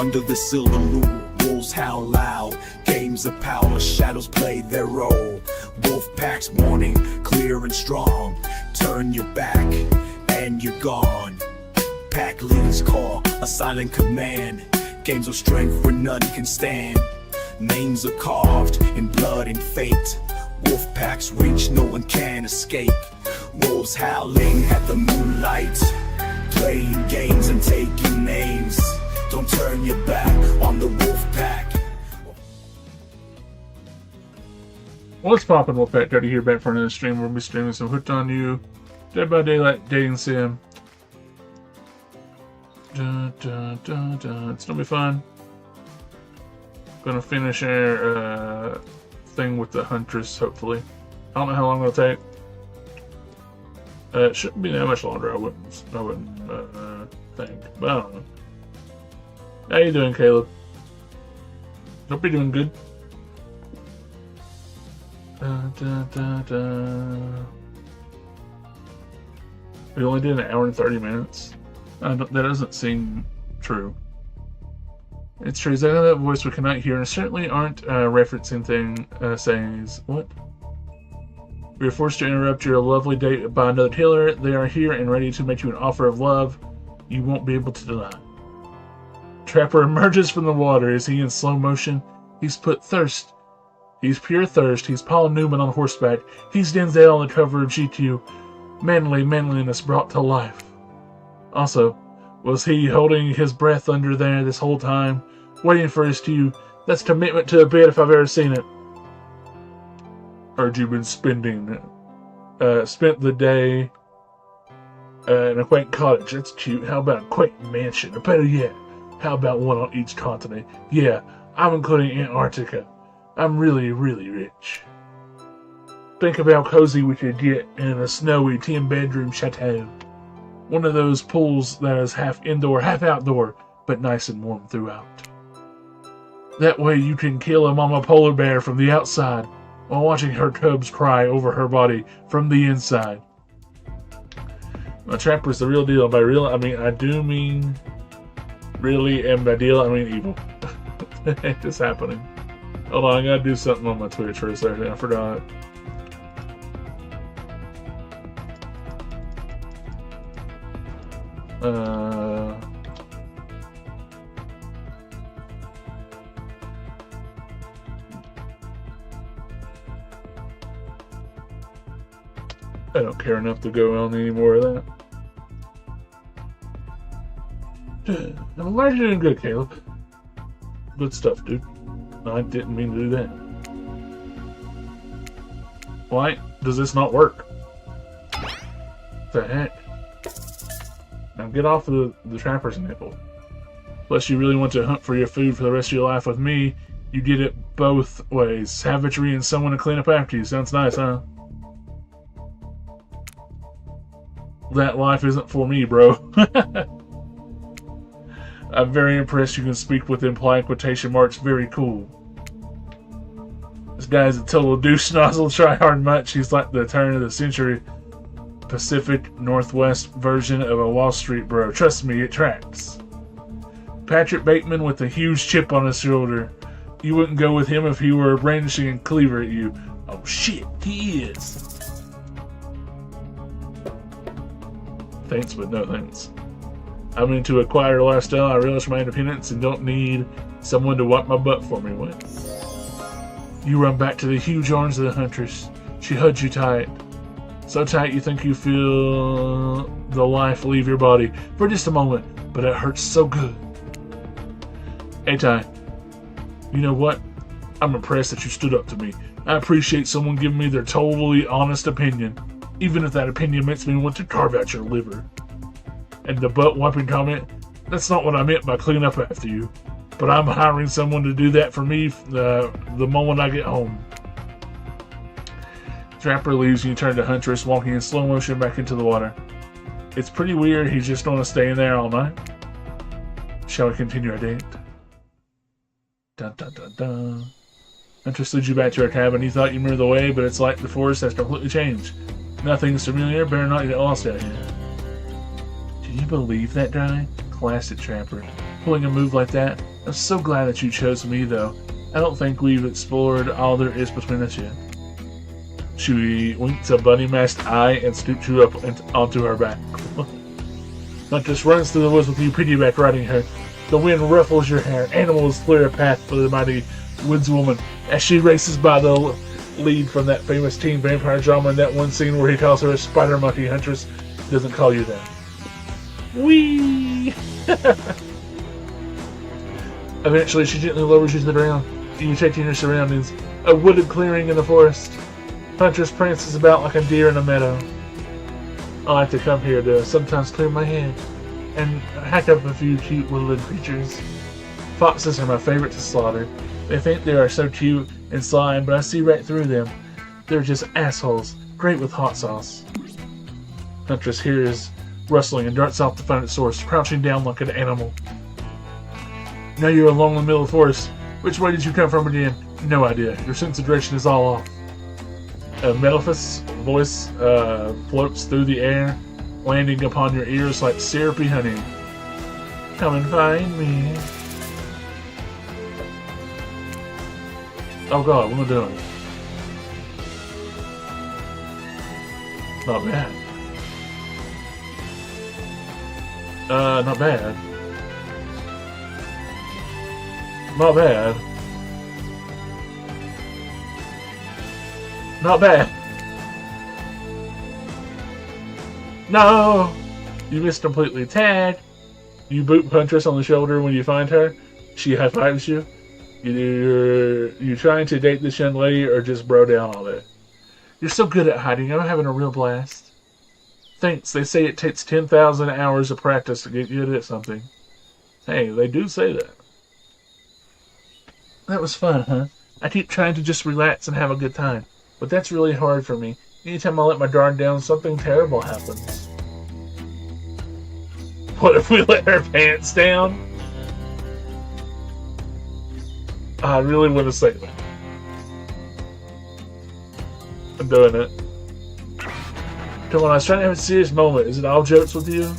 Under the silver moon, wolves howl loud. Games of power, shadows play their role. Wolf packs morning, clear and strong. Turn your back and you're gone. Pack leaders call, a silent command. Games of strength where none can stand. Names are carved in blood and fate. Wolf packs reach, no one can escape. Wolves howling at the moonlight, playing games and taking names. Don't turn your back on the wolf pack. What's poppin', Wolfpack? Daddy here, back for another stream. We'll be streaming some Hooked on You, Dead by Daylight dating sim. It's gonna be fun. Gonna finish our thing with the Huntress, hopefully. I don't know how long it'll take. It shouldn't be that much longer, I wouldn't think, but I don't know. How you doing, Caleb? Hope you're doing good. We only did an hour and 30 minutes. That doesn't seem true. It's true. I know that voice we cannot hear, and certainly aren't referencing sayings. What? We are forced to interrupt your lovely date by another tailor. They are here and ready to make you an offer of love you won't be able to deny. Trapper emerges from the water. Is he in slow motion? He's put thirst. He's pure thirst. He's Paul Newman on horseback. He's Denzel on the cover of GQ. Manliness brought to life. Also, was he holding his breath under there this whole time, waiting for his cue? That's commitment to a bit if I've ever seen it. Heard you've been spent the day in a quaint cottage. That's cute. How about a quaint mansion? Or better yet, how about one on each continent? Yeah, I'm including Antarctica. I'm really, really rich. Think of how cozy we could get in a snowy 10-bedroom chateau. One of those pools that is half indoor, half outdoor, but nice and warm throughout. That way you can kill a mama polar bear from the outside while watching her cubs cry over her body from the inside. My Trapper's the real deal. By real, I mean, I do mean really, and by deal, I mean evil. It's happening. Hold on, I gotta do something on my Twitch for a second. I forgot. I don't care enough to go on any more of that. I'm glad you're doing good, Caleb. Good stuff, dude. I didn't mean to do that. Why does this not work? What the heck? Now get off of the Trapper's nipple. Unless you really want to hunt for your food for the rest of your life with me, you get it both ways. Savagery and someone to clean up after you. Sounds nice, huh? That life isn't for me, bro. I'm very impressed you can speak with implied quotation marks. Very cool. This guy's a total douche nozzle, try hard much. He's like the turn of the century Pacific Northwest version of a Wall Street bro. Trust me, it tracks. Patrick Bateman with a huge chip on his shoulder. You wouldn't go with him if he were brandishing a cleaver at you. Oh shit, he is. Thanks, but no thanks. I'm into a quieter lifestyle. I relish my independence and don't need someone to wipe my butt for me. What? You run back to the huge arms of the Huntress. She hugs you tight. So tight you think you feel the life leave your body for just a moment, but it hurts so good. Hey, Ty. You know what? I'm impressed that you stood up to me. I appreciate someone giving me their totally honest opinion, even if that opinion makes me want to carve out your liver. And the butt-wiping comment, that's not what I meant by cleaning up after you. But I'm hiring someone to do that for me the moment I get home. Trapper leaves and you turn to Huntress, walking in slow motion back into the water. It's pretty weird he's just going to stay in there all night. Shall we continue our date? Dun dun dun dun. Huntress leads you back to our cabin. You thought you knew the way, but it's like the forest has completely changed. Nothing's familiar, better not get lost out here. Do you believe that guy? Classic Trapper. pulling a move like that. I'm so glad that you chose me, though. I don't think we've explored all there is between us yet. She winks a bunny-masked eye and scoops you up onto her back. Huntress runs through the woods with you piggyback riding her. The wind ruffles your hair. Animals clear a path for the mighty woodswoman as she races by the lead from that famous teen vampire drama in that one scene where he calls her a spider monkey. Huntress doesn't call you that. Whee! Eventually, she gently lowers you to the ground. You take in your surroundings. A wooded clearing in the forest. Huntress prances about like a deer in a meadow. I like to come here to sometimes clear my head and hack up a few cute woodland creatures. Foxes are my favorite to slaughter. They think they are so cute and sly, but I see right through them. They're just assholes, great with hot sauce. Huntress hears rustling and darts off to find its source, crouching down like an animal. Now you're along the middle of the forest. Which way did you come from again? No idea. Your sense of direction is all off. A mellifluous voice floats through the air, landing upon your ears like syrupy honey. Come and find me. Oh god, what am I doing? Not bad. Not bad. Not bad. Not bad. No! You missed completely. Tag! You boot Huntress on the shoulder when you find her. She high-fives you. You trying to date this young lady or just bro down all day? You're so good at hiding. I'm having a real blast. Thanks. They say it takes 10,000 hours of practice to get good at something. Hey, they do say that. That was fun, huh? I keep trying to just relax and have a good time. But that's really hard for me. Anytime I let my guard down, something terrible happens. What if we let her pants down? I really want to say that. I'm doing it. Come on, I was trying to have a serious moment. Is it all jokes with you?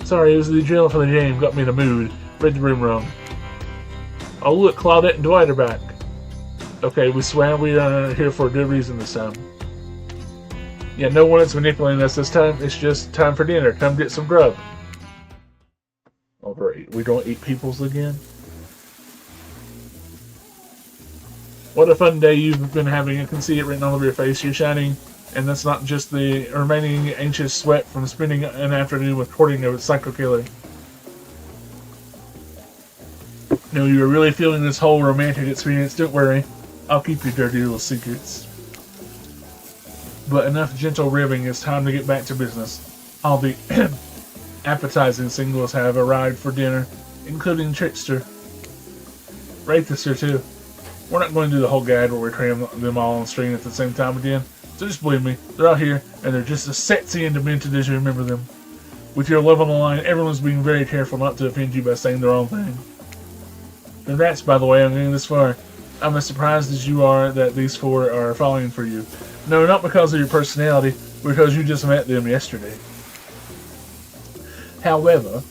Sorry, it was the adrenaline for the game got me in a mood. Read the room wrong. Oh look, Claudette and Dwight are back. Okay, we swear we are here for a good reason this time. Yeah, no one is manipulating us this time. It's just time for dinner. Come get some grub. Oh great, we don't eat peoples again? What a fun day you've been having. I can see it written all over your face. You're shining, and that's not just the remaining anxious sweat from spending an afternoon with courting a psycho killer. No, you were really feeling this whole romantic experience. Don't worry. I'll keep your dirty little secrets. But enough gentle ribbing. It's time to get back to business. All the appetizing singles have arrived for dinner, including Trickster. Rate this here too. We're not going to do the whole guide where we cram them all on screen at the same time again. So just believe me, they're out here, and they're just as sexy and demented as you remember them. With your love on the line, everyone's being very careful not to offend you by saying the wrong thing. Congrats, by the way, on getting this far. I'm as surprised as you are that these four are falling for you. No, not because of your personality, because you just met them yesterday. However,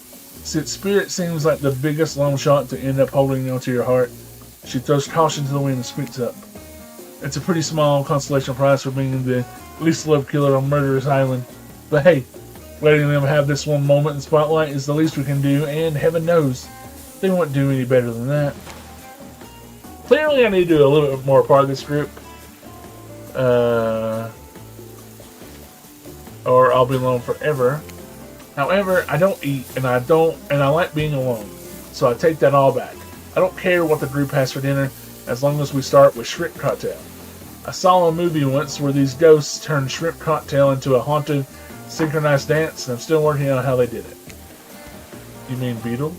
since Spirit seems like the biggest long shot to end up holding onto your heart, she throws caution to the wind and speaks up. It's a pretty small consolation prize for being the least loved killer on Murderous Island. But hey, letting them have this one moment in the spotlight is the least we can do, and heaven knows, they won't do any better than that. Clearly I need to do a little bit more part of this group. Or I'll be alone forever. However, I don't eat, and I like being alone. So I take that all back. I don't care what the group has for dinner, as long as we start with shrimp cocktail. I saw a movie once where these ghosts turned shrimp cocktail into a haunted, synchronized dance, and I'm still working out how they did it. You mean beetle?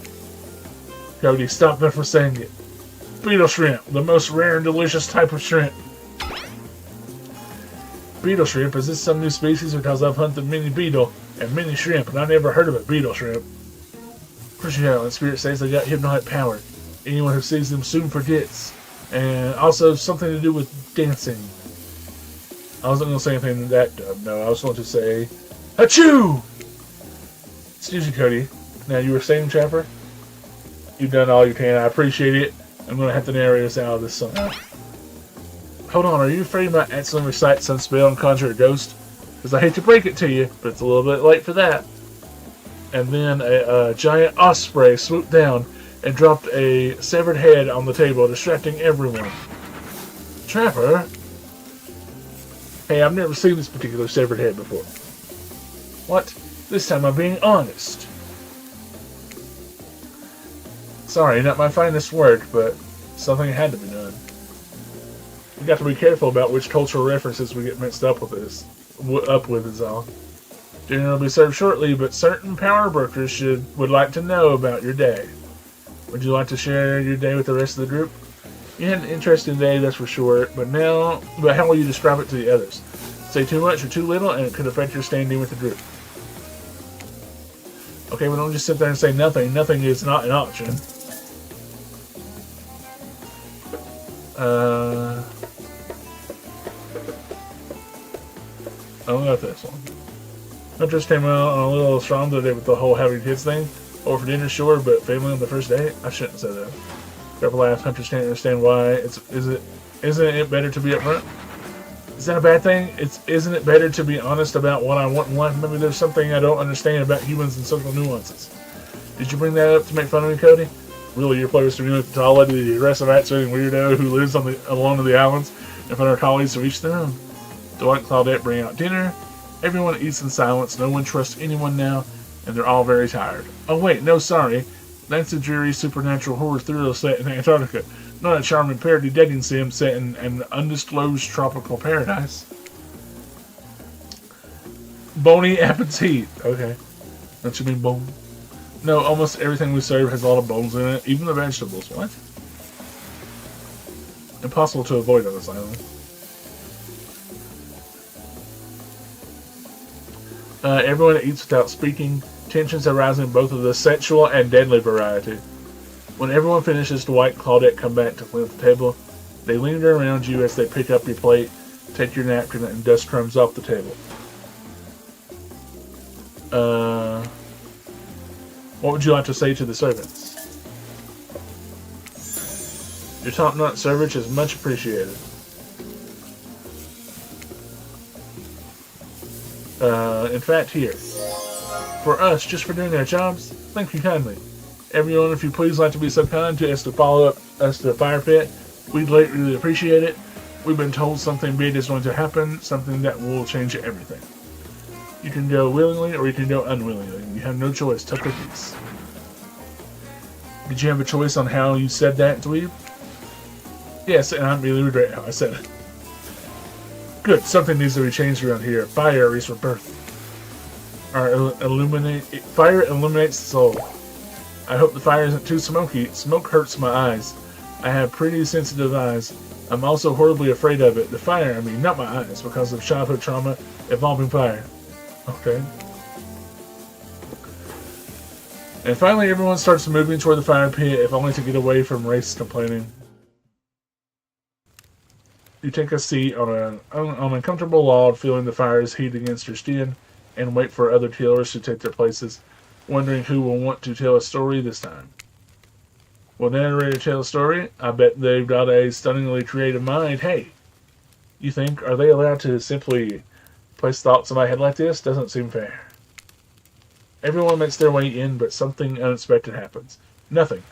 Cody, stop them from saying it. Beetle shrimp, the most rare and delicious type of shrimp. Beetle shrimp, is this some new species because I've hunted many beetle and many shrimp, and I never heard of a beetle shrimp? Christian Island Spirit says they got hypnotic power. Anyone who sees them soon forgets. And also something to do with dancing. I wasn't going to say anything that dumb. No, I was going to say, Achoo! Excuse me, Cody. Now, you were saying, Trapper? You've done all you can. I appreciate it. I'm going to have to narrate us out of this somehow. Hold on, are you afraid I might accidentally recite some spell and conjure a ghost? Because I hate to break it to you, but it's a little bit late for that. And then a giant osprey swooped down and dropped a severed head on the table, distracting everyone. Trapper? Hey, I've never seen this particular severed head before. What? This time I'm being honest. Sorry, not my finest work, but something had to be done. We got to be careful about which cultural references we get mixed up with is all. Dinner will be served shortly, but certain power brokers would like to know about your day. Would you like to share your day with the rest of the group? You had an interesting day, that's for sure, but how will you describe it to the others? Say too much or too little, and it could affect your standing with the group. Okay, well, don't just sit there and say nothing. Nothing is not an option. I don't got this one. Huntress came out on a little strong today with the whole having kids thing. Or for dinner, sure, but family on the first day? I shouldn't have said that. Careful laugh. Huntress can't understand why. Isn't it better to be upfront? Is that a bad thing? Isn't it better to be honest about what I want in life? Maybe there's something I don't understand about humans and social nuances. Did you bring that up to make fun of me, Cody? Really, your players to be with the tall lady, the aggressive acting weirdo who lives alone on the islands, and for our colleagues to reach them? Dwight and Claudette bring out dinner. Everyone eats in silence. No one trusts anyone now, and they're all very tired. Oh wait, no, sorry. That's a dreary supernatural horror thriller set in Antarctica, not a charming parody dating sim set in an undisclosed tropical paradise. Bony appetit. Okay. Don't you mean bone? No, almost everything we serve has a lot of bones in it, even the vegetables. What? Impossible to avoid on this island. Everyone eats without speaking. Tensions arise in both of the sexual and deadly variety. When everyone finishes, Dwight and Claudette come back to clean up the table. They linger around you as they pick up your plate, take your napkin, and dust crumbs off the table. What would you like to say to the servants? Your top-notch service is much appreciated. In fact, here. For us, just for doing our jobs, thank you kindly. Everyone, if you please like to be so kind to us to follow up us to the fire pit, we'd really appreciate it. We've been told something big is going to happen, something that will change everything. You can go willingly or you can go unwillingly. You have no choice. Tough cookies. Did you have a choice on how you said that, Dweeb? Yes, and I really regret how I said it. Good, something needs to be changed around here. Fire is rebirth. Fire illuminates the soul. I hope the fire isn't too smoky. Smoke hurts my eyes. I have pretty sensitive eyes. I'm also horribly afraid of it. The fire, I mean, not my eyes, because of childhood trauma involving fire. Okay. And finally, everyone starts moving toward the fire pit, if only to get away from Race complaining. You take a seat on a comfortable log, feeling the fire's heat against your skin, and wait for other tellers to take their places, wondering who will want to tell a story this time. Will the narrator tell a story? I bet they've got a stunningly creative mind. Hey, you think, are they allowed to simply place thoughts in my head like this? Doesn't seem fair. Everyone makes their way in, but something unexpected happens. Nothing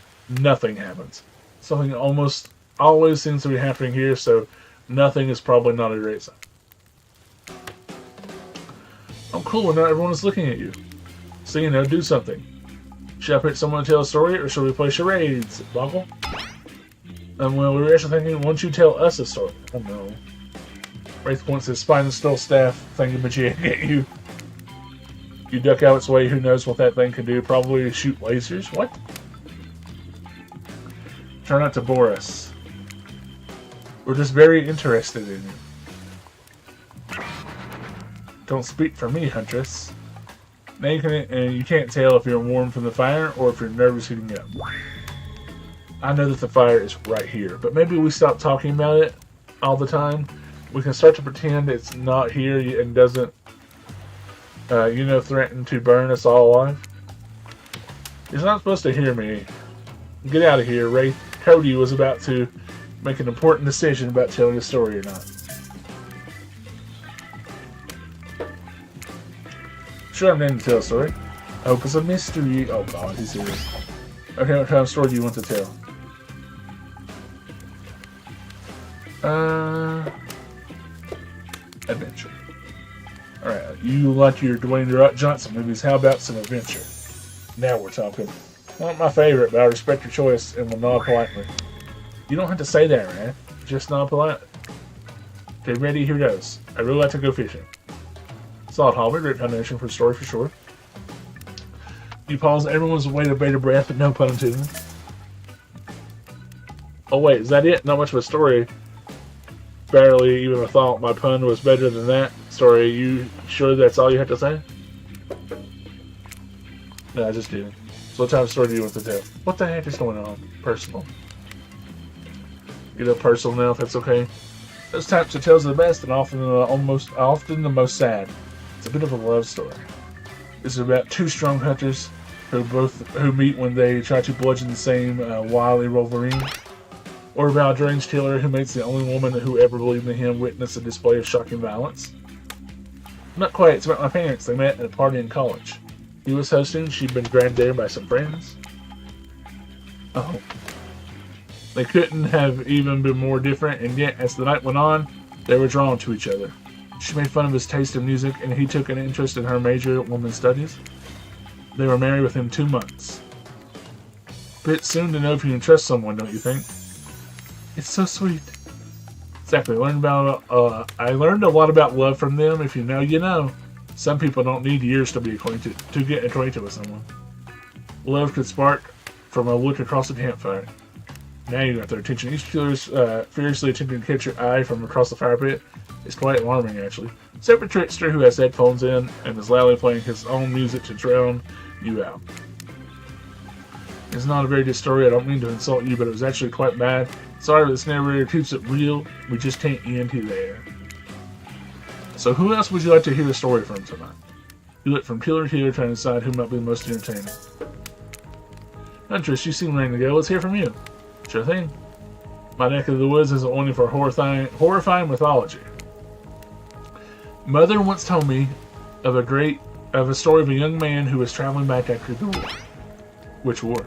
happens. Something almost always seems to be happening here, so nothing is probably not a great sign. Oh, cool, now everyone is looking at you. So, do something. Should I pick someone to tell a story, or should we play charades, Boggle? Well, we were actually thinking, won't you tell us a story? Oh, no. Wraith points his spine and skull staff thingamajig at you. You duck out its way, who knows what that thing can do? Probably shoot lasers? What? Try not to bore us. We're just very interested in you. Don't speak for me, Huntress. Now you can't tell if you're warm from the fire or if you're nervous heating up. I know that the fire is right here, but maybe we stop talking about it all the time. We can start to pretend it's not here and doesn't, threaten to burn us all alive. He's not supposed to hear me. Get out of here, Ray. Cody was about to make an important decision about telling a story or not. Sure, I'm in to tell a story. I hope it's a mystery. Oh god, he's here. Okay, what kind of story do you want to tell? Adventure. Alright, you like your Dwayne The Rock Johnson movies. How about some adventure? Now we're talking. Not my favorite, but I respect your choice and will nod politely. You don't have to say that, man. Just nod polite. Okay, ready? Here goes. I really like to go fishing. Solid hobby, great foundation for a story for sure. You pause, everyone's way to bated breath, but no pun intended. Oh wait, is that it? Not much of a story. Barely even a thought. My pun was better than that. Sorry, you sure that's all you have to say? No, I just did. So what type of story do you want to tell? What the heck is going on? Personal. Get up personal now if that's okay. Those types of tales are the best and often the most sad. It's a bit of a love story. This is about two strong hunters who meet when they try to bludgeon the same wily Wolverine. Or about a deranged killer who makes the only woman who ever believed in him witness a display of shocking violence. Not quite, it's about my parents. They met at a party in college. He was hosting, she'd been dragged there by some friends. Oh. They couldn't have even been more different, and yet, as the night went on, they were drawn to each other. She made fun of his taste in music, and he took an interest in her major, women's studies. They were married within 2 months. Bit soon to know if you can trust someone, don't you think? It's so sweet. Exactly. I learned a lot about love from them. If you know, you know. Some people don't need years to get acquainted with someone. Love could spark from a look across a campfire. Now you got their attention. Each killer's furiously attempting to catch your eye from across the fire pit. It's quite alarming, actually. Except for Trickster, who has headphones in and is loudly playing his own music to drown you out. It's not a very good story. I don't mean to insult you, but it was actually quite bad. Sorry, but this narrator keeps it real. We just can't end there. So who else would you like to hear a story from tonight? You look from killer to killer trying to decide who might be the most entertaining. Huntress, you seem ready to go. Let's hear from you. Sure thing. My neck of the woods isn't only for horrifying mythology. Mother once told me of a story of a young man who was traveling back after the war. Which war?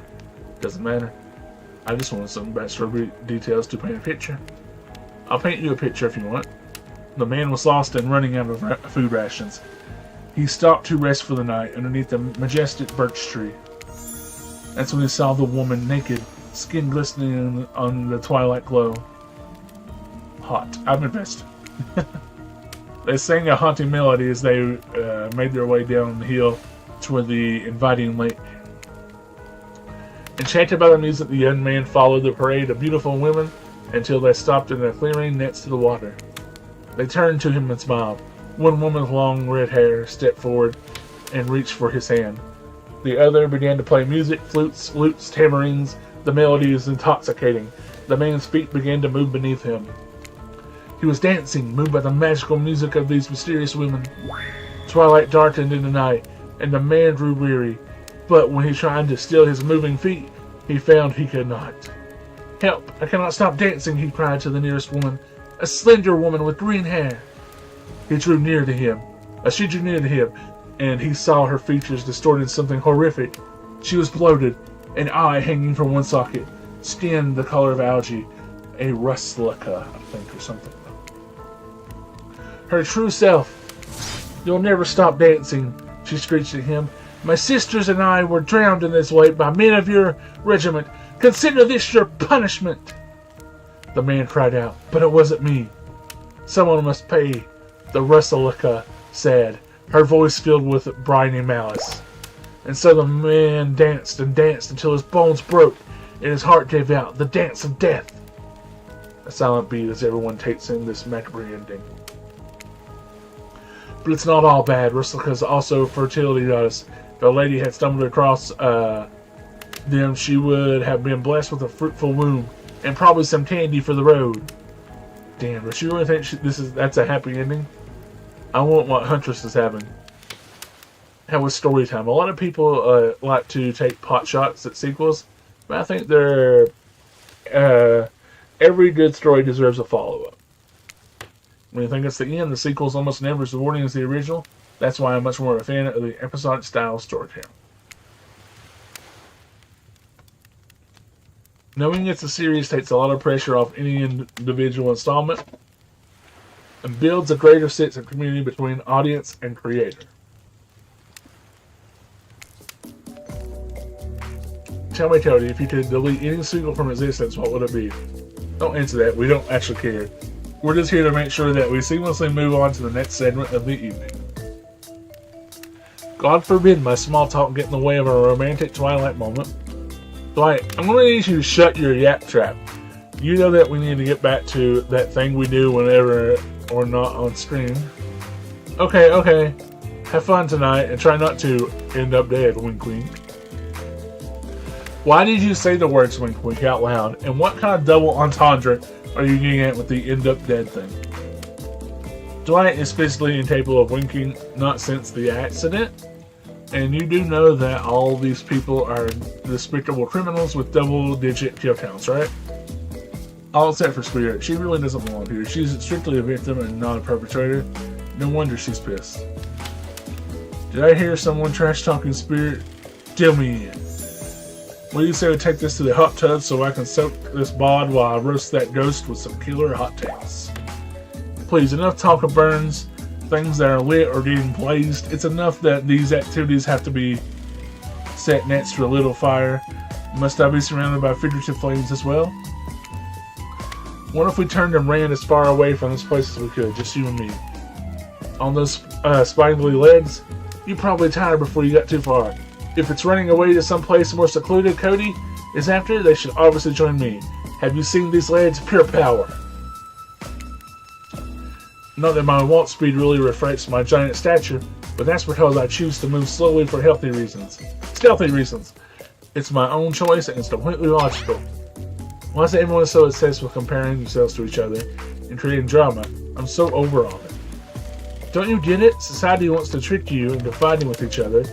Doesn't matter. I just wanted some backstory details to paint a picture. I'll paint you a picture if you want. The man was lost and running out of food rations. He stopped to rest for the night underneath the majestic birch tree. That's when he saw the woman naked, skin glistening on the twilight glow. Hot. I'm invested. They sang a haunting melody as they made their way down the hill toward the inviting lake. Enchanted by the music, the young man followed the parade of beautiful women until they stopped in a clearing next to the water. They turned to him and smiled. One woman with long red hair stepped forward and reached for his hand. The other began to play music, flutes, lutes, tamarines. The melody was intoxicating. The man's feet began to move beneath him. He was dancing, moved by the magical music of these mysterious women. Twilight darkened into night, and the man grew weary. But when he tried to still his moving feet, he found he could not. Help! I cannot stop dancing, he cried to the nearest woman. A slender woman with green hair. She drew near to him, and he saw her features distorted something horrific. She was bloated, an eye hanging from one socket, skin the color of algae, a rustica, I think, or something. Her true self. You'll never stop dancing, she screeched at him. My sisters and I were drowned in this lake by men of your regiment. Consider this your punishment. The man cried out, but it wasn't me. Someone must pay, the rustica said, her voice filled with briny malice. And so the man danced and danced until his bones broke and his heart gave out, the dance of death. A silent beat as everyone takes in this macabre ending. But it's not all bad. Rustica is also a fertility goddess. If a lady had stumbled across them, she would have been blessed with a fruitful womb and probably some candy for the road. Damn, but you really think that's a happy ending? I want what Huntress is having. how with story time, a lot of people like to take pot shots at sequels, but I think every good story deserves a follow-up. When you think it's the end, the sequel's almost never as rewarding as the original. That's why I'm much more of a fan of the episodic style storytelling. Knowing it's a series takes a lot of pressure off any individual installment and builds a greater sense of community between audience and creator. Tell me, Cody, if you could delete any sequel from existence, what would it be? Don't answer that. We don't actually care. We're just here to make sure that we seamlessly move on to the next segment of the evening. God forbid my small talk get in the way of a romantic Twilight moment. Dwight, I'm going to need you to shut your yap trap. You know that we need to get back to that thing we do whenever we're not on screen. Okay. Have fun tonight and try not to end up dead, wink wink. Why did you say the words wink wink out loud? And what kind of double entendre are you getting at with the end up dead thing? Dwight is physically incapable of winking, not since the accident. And you do know that all these people are despicable criminals with double-digit kill counts, right? All except for Spirit. She really doesn't belong here. She's strictly a victim and not a perpetrator. No wonder she's pissed. Did I hear someone trash-talking Spirit? Deal me in. What do you say we take this to the hot tub so I can soak this bod while I roast that ghost with some killer hot takes? Please, enough talk of burns. Things that are lit or getting blazed. It's enough that these activities have to be set next to a little fire. Must I be surrounded by figurative flames as well? What if we turned and ran as far away from this place as we could, just you and me? On those spindly legs, you're probably tired before you got too far. If it's running away to some place more secluded Cody is after, they should obviously join me. Have you seen these legs? Pure power. Not that my walk speed really reflects my giant stature, but that's because I choose to move slowly for healthy reasons. Stealthy reasons. It's my own choice and it's completely logical. Why is everyone so obsessed with comparing themselves to each other and creating drama? I'm so over all it. Don't you get it? Society wants to trick you into fighting with each other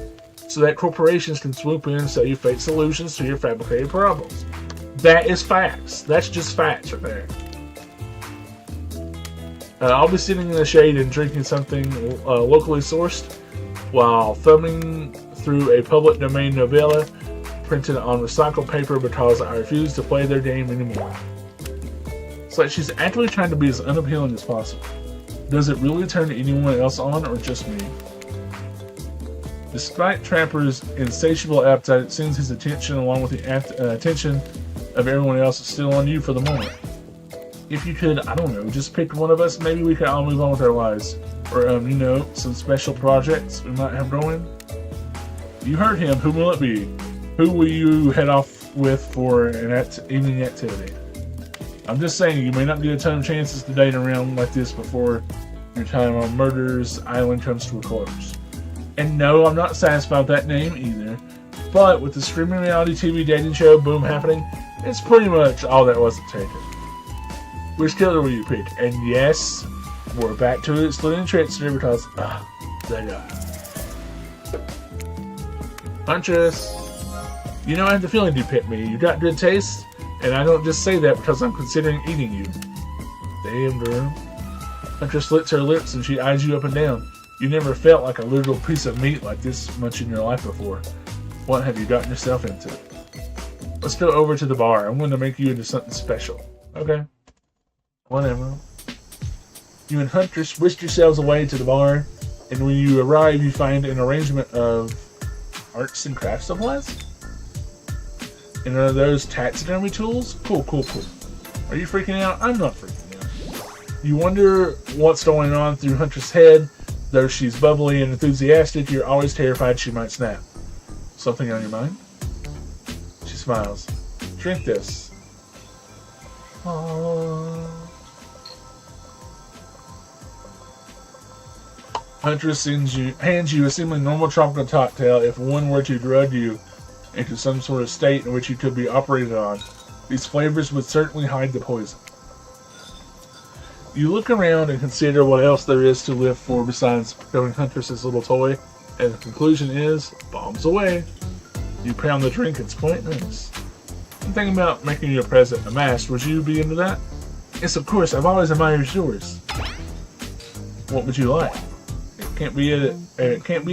so that corporations can swoop in and sell you fake solutions to your fabricated problems. That is facts. That's just facts right there. I'll be sitting in the shade and drinking something locally sourced while thumbing through a public domain novella printed on recycled paper because I refuse to play their game anymore. It's like she's actually trying to be as unappealing as possible. Does it really turn anyone else on or just me? Despite Trapper's insatiable appetite, it seems his attention along with the attention of everyone else is still on you for the moment. If you could, I don't know, just pick one of us, maybe we could all move on with our lives. Or, some special projects we might have going. You heard him. Who will it be? Who will you head off with for an evening activity? I'm just saying, you may not get a ton of chances to date around like this before your time on Murder's Island comes to a close. And no, I'm not satisfied with that name either. But with the streaming reality TV dating show boom happening, it's pretty much all that wasn't taken. Which killer will you pick? And yes, we're back to it, splitting trickster because, they got Huntress. You know, I have the feeling you picked me. You got good taste, and I don't just say that because I'm considering eating you. Damn, girl. Huntress licks her lips and she eyes you up and down. You never felt like a literal piece of meat like this much in your life before. What have you gotten yourself into? Let's go over to the bar. I'm going to make you into something special. Okay. Whatever. You and Huntress whisked yourselves away to the bar, and when you arrive, you find an arrangement of arts and crafts supplies? And are those taxidermy tools? Cool. Are you freaking out? I'm not freaking out. You wonder what's going on through Huntress' head. Though she's bubbly and enthusiastic, you're always terrified she might snap. Something on your mind? She smiles. Drink this. Aww. Huntress hands you a seemingly normal tropical cocktail. If one were to drug you into some sort of state in which you could be operated on, these flavors would certainly hide the poison. You look around and consider what else there is to live for besides becoming Huntress's little toy. And the conclusion is, bombs away. You pound the drink, it's pointless. I'm thinking about making you a present, a mask. Would you be into that? Yes, of course. I've always admired yours. What would you like? It can't be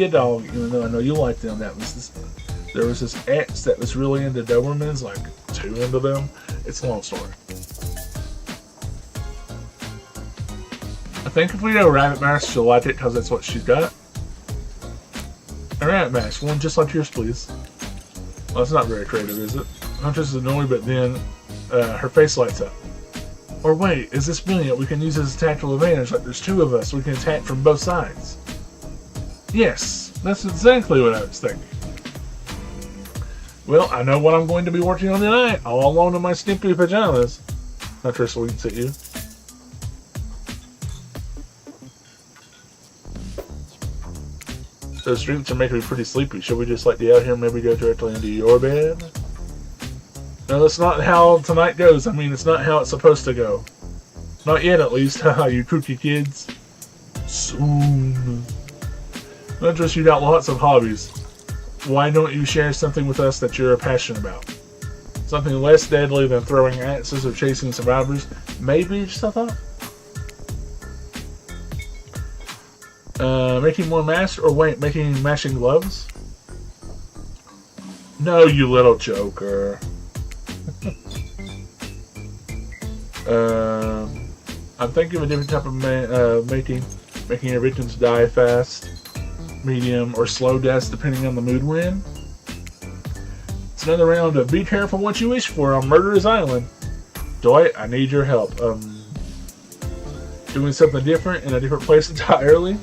a dog, even though I know you like them. There was this ex that was really into Dobermans, like too into them. It's a long story. I think if we do a rabbit mask, she'll like it because that's what she's got. A rabbit mask, one just like yours, please. Well, that's not very creative, is it? Huntress is annoyed, but then her face lights up. Or wait, is this brilliant? We can use this as a tactical advantage. Like there's two of us, we can attack from both sides. Yes, that's exactly what I was thinking. Well, I know what I'm going to be working on tonight, all alone in my snippy pajamas. Huntress winks at you. Those drinks are making me pretty sleepy. Should we just let you out here and maybe go directly into your bed? No, that's not how tonight goes. I mean, it's not how it's supposed to go. Not yet, at least. Haha, you kooky kids. Soon. Huntress, you got lots of hobbies. Why don't you share something with us that you're passionate about? Something less deadly than throwing axes or chasing survivors? Maybe, just a thought. Making more masks? Or wait, making matching gloves? No, you little joker. I'm thinking of a different type of making your victims die fast, medium, or slow deaths depending on the mood we're in. It's another round of Be Careful What You Wish For on Murderer's Island. Dwight, I need your help. Doing something different in a different place entirely.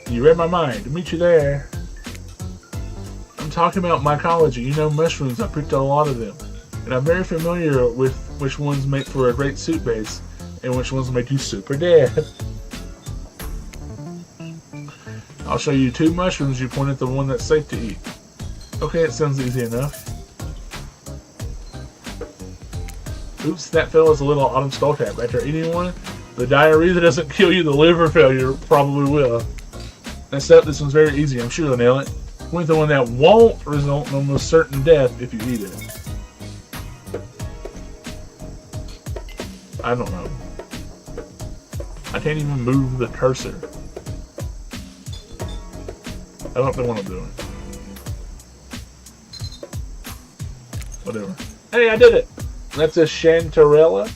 You read my mind. Meet you there. I'm talking about mycology. You know mushrooms. I picked a lot of them. And I'm very familiar with which ones make for a great soup base and which ones make you super dead. I'll show you 2 mushrooms. You point at the one that's safe to eat. Okay, it sounds easy enough. Oops, that fella's a little autumn skullcap. After eating one, the diarrhea doesn't kill you, the liver failure probably will. Next up, this one's very easy. I'm sure they'll nail it. Point the one that won't result in almost certain death if you eat it. I don't know. I can't even move the cursor. I don't know what I'm doing. Whatever. Hey, I did it! That's a chanterella.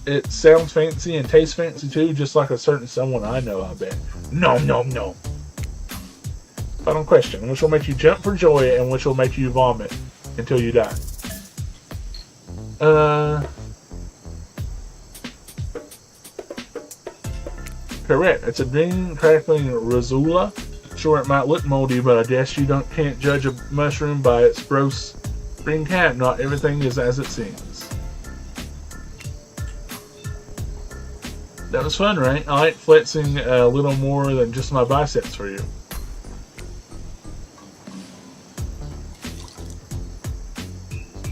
It sounds fancy and tastes fancy too, just like a certain someone I know, I bet. No, no, no. Final question. Which will make you jump for joy and which will make you vomit until you die? Correct. It's a green, crackling Rizzula. Sure, it might look moldy, but I guess you can't judge a mushroom by its gross green cap. Not everything is as it seems. That was fun, right? I like flexing a little more than just my biceps for you.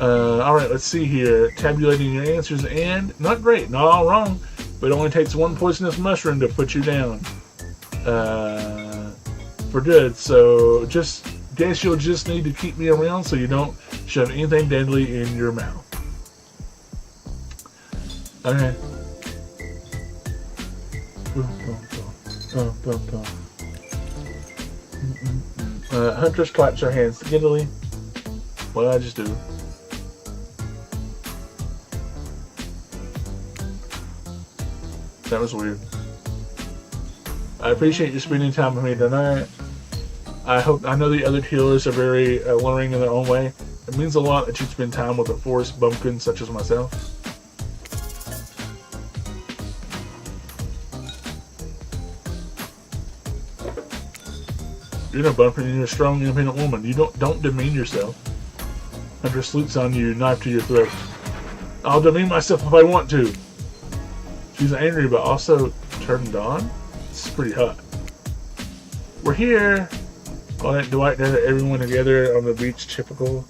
Alright, let's see here. Tabulating your answers and... Not great, not all wrong. But it only takes one poisonous mushroom to put you down. For good. So, guess you'll just need to keep me around so you don't shove anything deadly in your mouth. Okay. Huntress claps her hands giddily. What did I just do? That was weird. I appreciate you spending time with me tonight. I know the other healers are very alluring in their own way. It means a lot that you spend time with a forest bumpkin such as myself. You're no bumpkin, you're a strong, independent woman. You don't demean yourself. Hunter sloops on you, knife to your throat. I'll demean myself if I want to. She's angry, but also turned on. This is pretty hot. We're here. Well, that Dwight does everyone together on the beach, typical.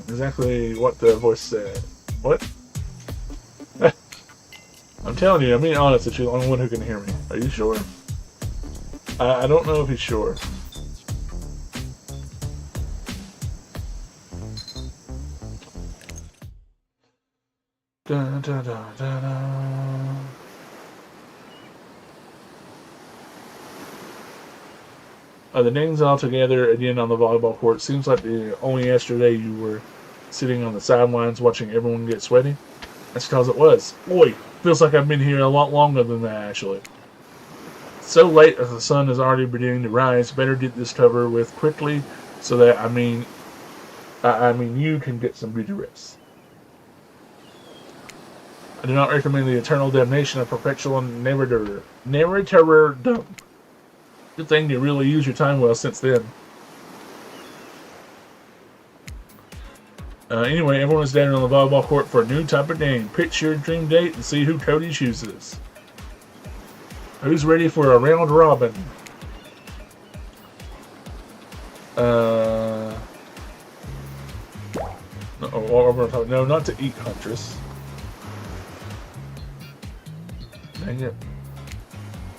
Exactly what the voice said. What? I'm telling you, I'm being honest with you. I'm the only one who can hear me. Are you sure? I don't know if he's sure. Da, da, da, da, da. The names all together again on the volleyball court. Seems like only yesterday you were sitting on the sidelines watching everyone get sweaty. That's because it was. Boy, feels like I've been here a lot longer than that, actually. So late as the sun is already beginning to rise, better get this cover with quickly so that, I mean you can get some beauty rest. I do not recommend the eternal damnation of perpetual narrator dumb. Good thing you really used your time well since then. Anyway, everyone is down on the volleyball court for a new type of game. Pitch your dream date and see who Cody chooses. Who's ready for a round robin? No, not to eat, Huntress. Dang it.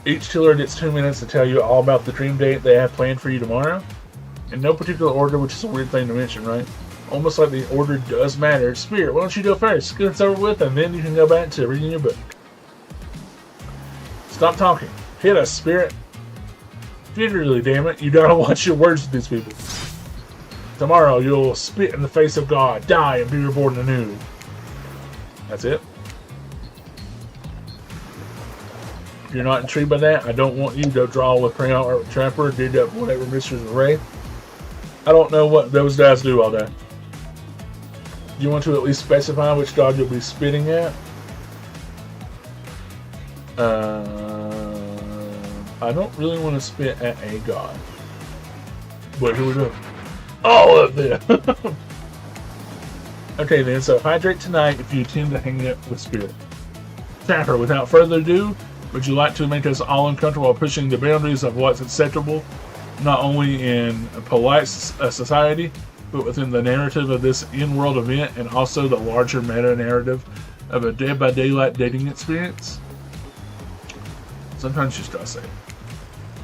Each killer gets 2 minutes to tell you all about the dream date they have planned for you tomorrow. In no particular order, which is a weird thing to mention, right? Almost like the order does matter. Spirit, why don't you go first? Get this over with, and then you can go back to reading your book. Stop talking. Hit us, Spirit. Figuratively, damn it. You gotta watch your words with these people. Tomorrow, you'll spit in the face of God, die, and be reborn anew. That's it. If you're not intrigued by that, I don't want you to draw with crayon or trapper, dig up whatever Mysteries of Ray. I don't know what those guys do all day. You want to at least specify which god you'll be spitting at? I don't really want to spit at a god. But here we go. All of them! Okay then, so hydrate tonight if you intend to hang out with Spirit. Trapper, without further ado, would you like to make us all uncomfortable while pushing the boundaries of what's acceptable, not only in a polite society, but within the narrative of this in-world event and also the larger meta-narrative of a Dead by Daylight dating experience? Sometimes you just gotta say it.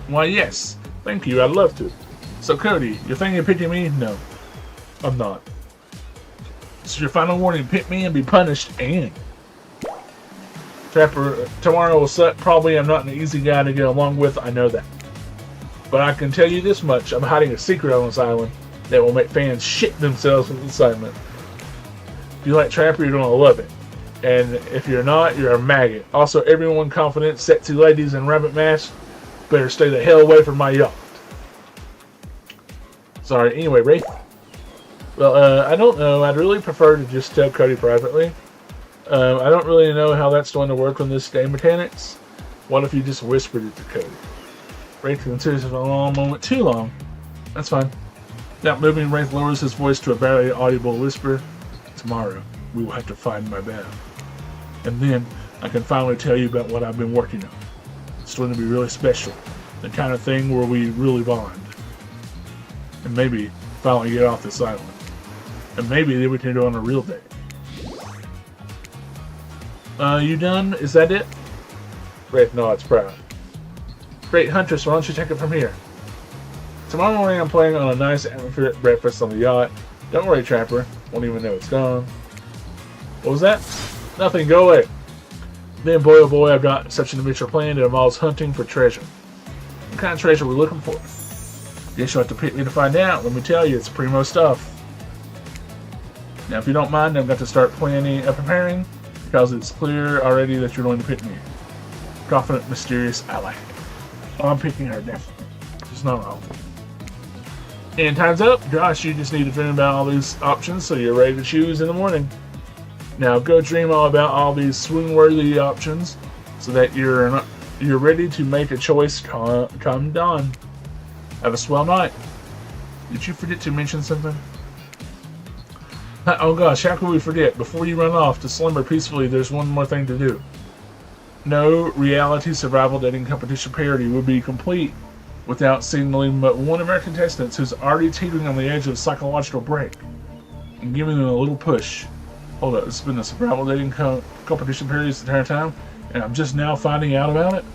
Why, yes. Thank you, I'd love to. So, Cody, you're thinking of picking me? No, I'm not. This is your final warning. Pick me and be punished, and... Trapper, tomorrow will suck. Probably I'm not an easy guy to get along with, I know that. But I can tell you this much, I'm hiding a secret on this island that will make fans shit themselves with excitement. If you like Trapper, you're gonna love it. And if you're not, you're a maggot. Also, everyone confident, sexy ladies in rabbit masks, better stay the hell away from my yacht. Sorry, anyway, Wraith. Well, I don't know. I'd really prefer to just tell Cody privately. I don't really know how that's going to work on this game mechanics. What if you just whispered it to Cody? Wraith considers it a long moment too long. That's fine. Without moving, Wraith lowers his voice to a barely audible whisper. Tomorrow, we will have to find my bell. And then, I can finally tell you about what I've been working on. It's going to be really special. The kind of thing where we really bond. And maybe finally get off this island. And maybe then we can go on a real date. You done? Is that it? Wraith nods proud. Great, Huntress, why don't you take it from here? Tomorrow morning I'm planning on a nice atmospheric breakfast on the yacht. Don't worry, Trapper. Won't even know it's gone. What was that? Nothing, go away. Then, boy oh boy, I've got such an adventure planned that involves hunting for treasure. What kind of treasure are we looking for? Guess you'll have to pick me to find out. Let me tell you, it's primo stuff. Now, if you don't mind, I've got to start preparing, because it's clear already that you're going to pick me. Confident, mysterious ally. Oh, I'm picking her, definitely. She's not wrong. And time's up. Gosh, you just need to dream about all these options so you're ready to choose in the morning. Now, go dream all about all these swoon-worthy options so that you're ready to make a choice come dawn. Have a swell night. Did you forget to mention something? Oh gosh, how could we forget? Before you run off to slumber peacefully, there's one more thing to do. No reality survival dating competition parody would be complete without signaling but one of our contestants who's already teetering on the edge of a psychological break and giving them a little push. Hold up, it's been a survival dating competition parody this entire time? and I'm just now finding out about it?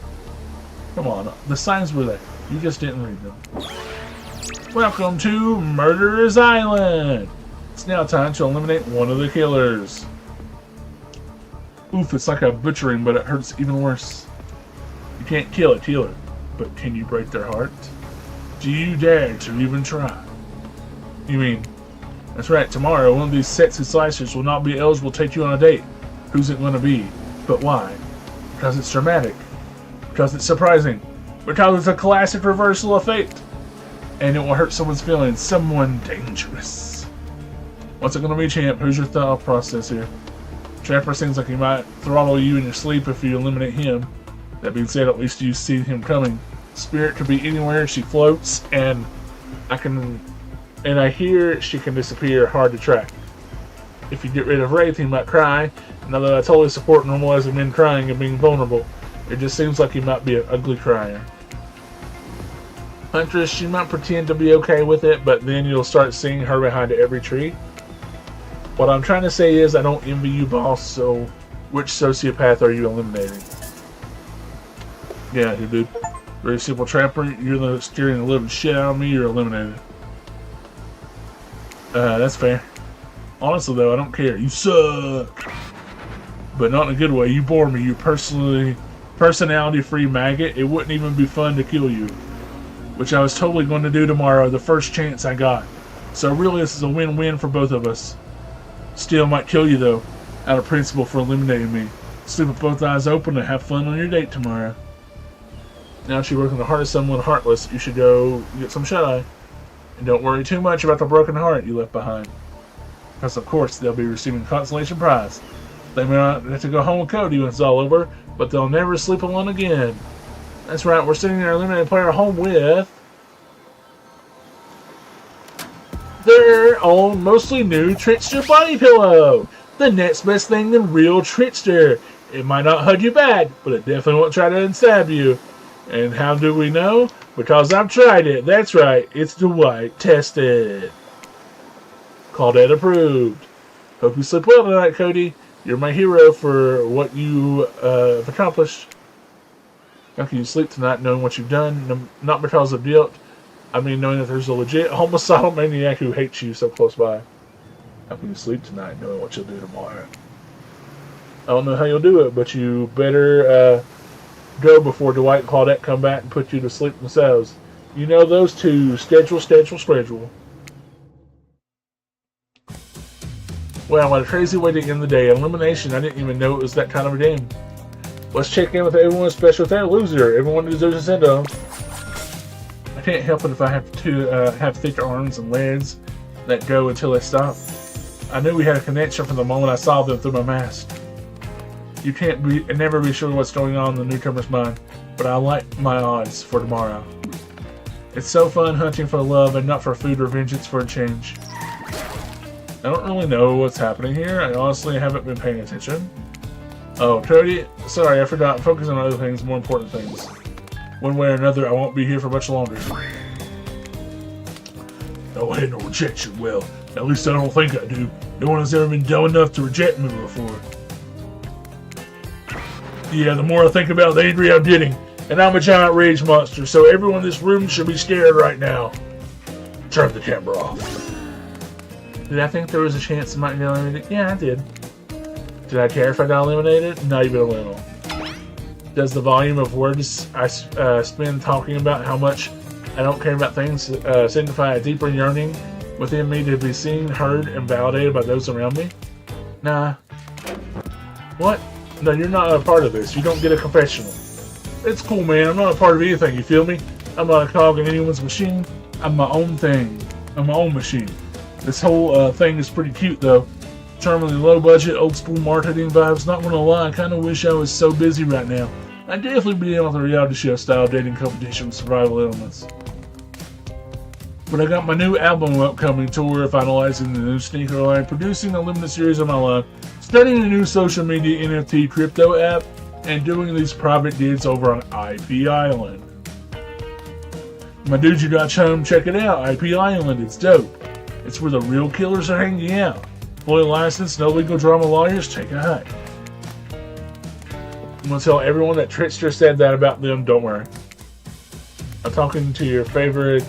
Come on, the signs were there. You just didn't read them. Welcome to Murderer's Island! It's now time to eliminate one of the killers. Oof, it's like a butchering, but it hurts even worse. You can't kill a killer, but can you break their heart? Do you dare to even try? You mean, that's right, tomorrow one of these sexy slicers will not be eligible to take you on a date. Who's it going to be? But why? Because it's dramatic. Because it's surprising. Because it's a classic reversal of fate. And it will hurt someone's feelings. Someone dangerous. What's it going to be, champ? Who's your thought process here? Trapper seems like he might throttle you in your sleep if you eliminate him. That being said, at least you see him coming. Spirit could be anywhere. She floats, and I hear she can disappear. Hard to track. If you get rid of Wraith, he might cry. Now that I totally support normalizing men crying and being vulnerable, it just seems like he might be an ugly crier. Huntress, she might pretend to be okay with it, but then you'll start seeing her behind every tree. What I'm trying to say is I don't envy you, boss, so which sociopath are you eliminating? Yeah, dude. Very simple, Trapper. You're scaring the living shit out of me, you're eliminated. That's fair. Honestly, though, I don't care. You suck. But not in a good way. You bore me. You personality-free maggot. It wouldn't even be fun to kill you. Which I was totally going to do tomorrow, the first chance I got. So really, this is a win-win for both of us. Still might kill you, though, out of principle for eliminating me. Sleep with both eyes open and have fun on your date tomorrow. Now that you're working the heart of someone heartless, you should go get some shut-eye. And don't worry too much about the broken heart you left behind. Because, of course, they'll be receiving a consolation prize. They may not have to go home with Cody when it's all over, but they'll never sleep alone again. That's right, we're sending our eliminated player home with their own mostly new Trickster body pillow. The next best thing than real Trickster. It might not hug you back, but it definitely won't try to unstab you. And how do we know? Because I've tried it. That's right, it's Dwight tested. Claudette approved. Hope you sleep well tonight, Cody. You're my hero for what you have accomplished. How can you sleep tonight knowing what you've done? Not because of guilt. I mean knowing that there's a legit homicidal maniac who hates you so close by. How can you sleep tonight knowing what you'll do tomorrow? I don't know how you'll do it, but you better go before Dwight and Claudette come back and put you to sleep themselves. You know those two. Schedule. Wow, what a crazy way to end the day. Elimination, I didn't even know it was that kind of a game. Let's check in with everyone, especially with that loser. Everyone deserves a send-off. I can't help it if I have to have thick arms and legs that go until they stop. I knew we had a connection from the moment I saw them through my mask. You can't never be sure what's going on in the newcomer's mind, but I like my odds for tomorrow. It's so fun hunting for love and not for food or vengeance for a change. I don't really know what's happening here. I honestly haven't been paying attention. Oh, Cody, sorry, I forgot. Focus on other things, more important things. One way or another, I won't be here for much longer. No hate, no rejection. Well, at least I don't think I do. No one has ever been dumb enough to reject me before. Yeah, the more I think about it, the angrier I'm getting. And I'm a giant rage monster, so everyone in this room should be scared right now. Turn the camera off. Did I think there was a chance I might get eliminated? Yeah, I did. Did I care if I got eliminated? Not even a little. Does the volume of words I spend talking about how much I don't care about things signify a deeper yearning within me to be seen, heard, and validated by those around me? Nah. What? No, you're not a part of this. You don't get a confessional. It's cool, man. I'm not a part of anything, you feel me? I'm not a cog in anyone's machine. I'm my own thing. I'm my own machine. This whole thing is pretty cute, though. Charmingly low-budget, old-school marketing vibes. Not gonna lie, I kind of wish I was so busy right now. I'd definitely be in with a reality show-style dating competition with survival elements. But I got my new album upcoming tour, finalizing the new sneaker line, producing a limited series of my life, starting a new social media NFT crypto app, and doing these private gigs over on IP Island. My dude, you got chum, check it out. IP Island, it's dope. It's where the real killers are hanging out. Fully licensed, no legal drama lawyers, take a hike. gonna tell everyone that Trickster said that about them. Don't worry. I'm talking to your favorite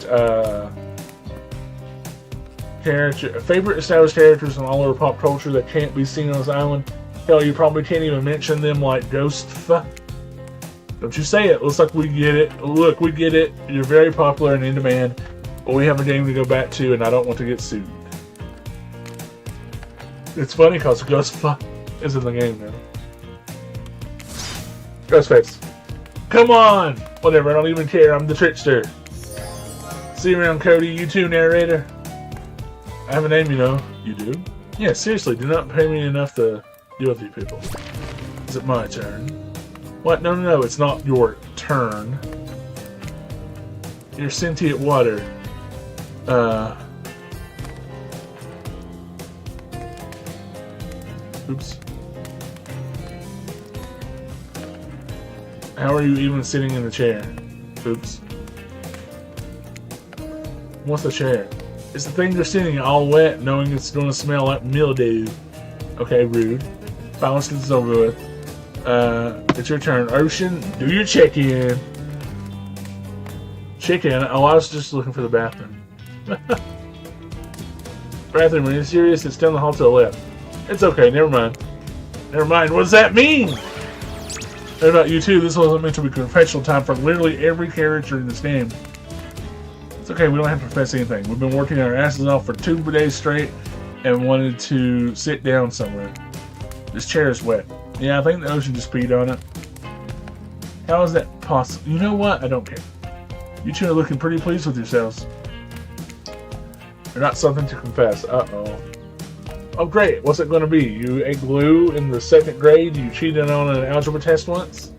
favorite established characters in all over pop culture that can't be seen on this island. Hell, you probably can't even mention them, like Ghost. Don't you say it. Looks like we get it. Look, we get it. You're very popular and in demand, but we have a game to go back to, and I don't want to get sued. It's funny because Ghost is in the game now. Ghostface. Come on! Whatever, I don't even care. I'm the Trickster. See you around, Cody. You too, narrator. I have a name, you know. You do? Yeah, seriously, do not pay me enough to deal with you people. Is it my turn? What? No, no, no, it's not your turn. You're sentient water. Oops. How are you even sitting in the chair? Oops. What's the chair? It's the thing you're sitting all wet, knowing it's going to smell like mildew. Okay, rude. Fine, let's get this over with. It's your turn. Ocean, do your check-in. Check-in? Oh, I was just looking for the bathroom. Bathroom, are you serious? It's down the hall to the left. It's okay, never mind. Never mind, what does that mean? What about you too? This wasn't meant to be confessional time for literally every character in this game. It's okay, we don't have to confess anything. We've been working our asses off for 2 days straight and wanted to sit down somewhere. This chair is wet. Yeah, I think the ocean just peed on it. How is that possible? You know what? I don't care. You two are looking pretty pleased with yourselves. You're not something to confess. Uh-oh. Oh, great. What's it going to be? You ate glue in the 2nd grade? You cheated on an algebra test once?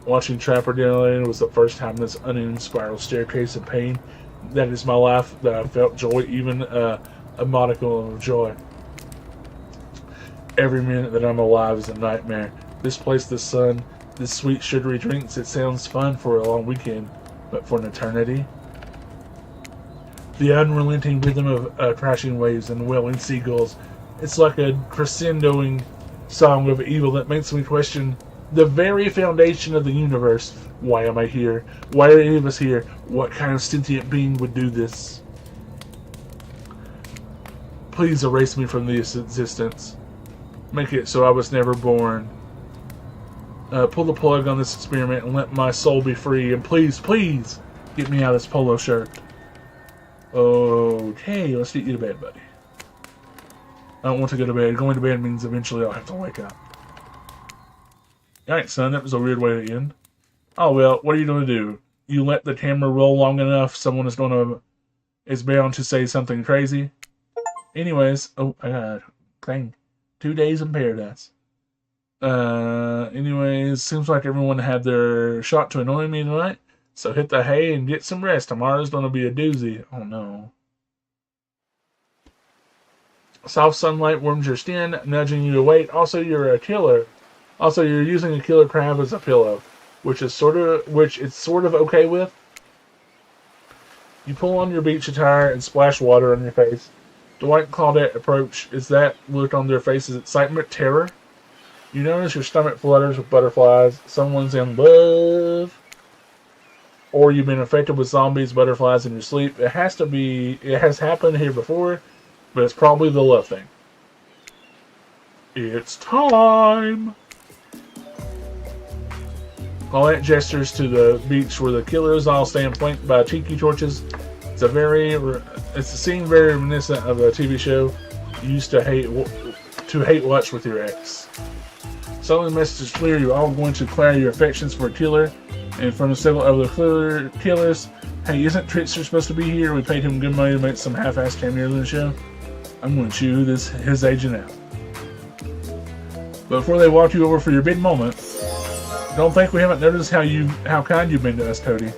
Watching Trapper Dylan was the first time this onion spiral staircase of pain. That is my life, that I felt joy, even a modicum of joy. Every minute that I'm alive is a nightmare. This place, the sun, this sweet sugary drinks, it sounds fun for a long weekend, but for an eternity? The unrelenting rhythm of crashing waves and wailing seagulls. It's like a crescendoing song of evil that makes me question the very foundation of the universe. Why am I here? Why are any of us here? What kind of sentient being would do this? Please erase me from this existence. Make it so I was never born. Pull the plug on this experiment and let my soul be free. And please, please, get me out of this polo shirt. Okay, let's get you to bed, buddy. I don't want to go to bed. Going to bed means eventually I'll have to wake up. Alright, son, that was a weird way to end. Oh, well, what are you going to do? You let the camera roll long enough, someone is bound to say something crazy. Anyways, oh, I got a thing. 2 days in paradise. Anyways, seems like everyone had their shot to annoy me tonight. So hit the hay and get some rest. Tomorrow's going to be a doozy. Oh, no. Soft sunlight warms your skin, nudging you to wait. Also, you're a killer. Also, you're using a killer crab as a pillow, which it's sort of okay with. You pull on your beach attire and splash water on your face. Dwight Claudette approach. Is that look on their faces excitement, terror? You notice your stomach flutters with butterflies. Someone's in love. Or you've been infected with zombies, butterflies in your sleep. It has happened here before, but it's probably the love thing. It's time! Paulette gestures to the beach where the killers all stand flanked by tiki torches. It's a scene very reminiscent of a TV show you used to hate watch with your ex. Suddenly the message is clear. You're all going to declare your affections for a killer. And from several other killers, hey, isn't Trickster supposed to be here? We paid him good money to make some half-assed cameo in the show. I'm going to chew his agent out. But before they walk you over for your big moment, don't think we haven't noticed how kind you've been to us, Cody.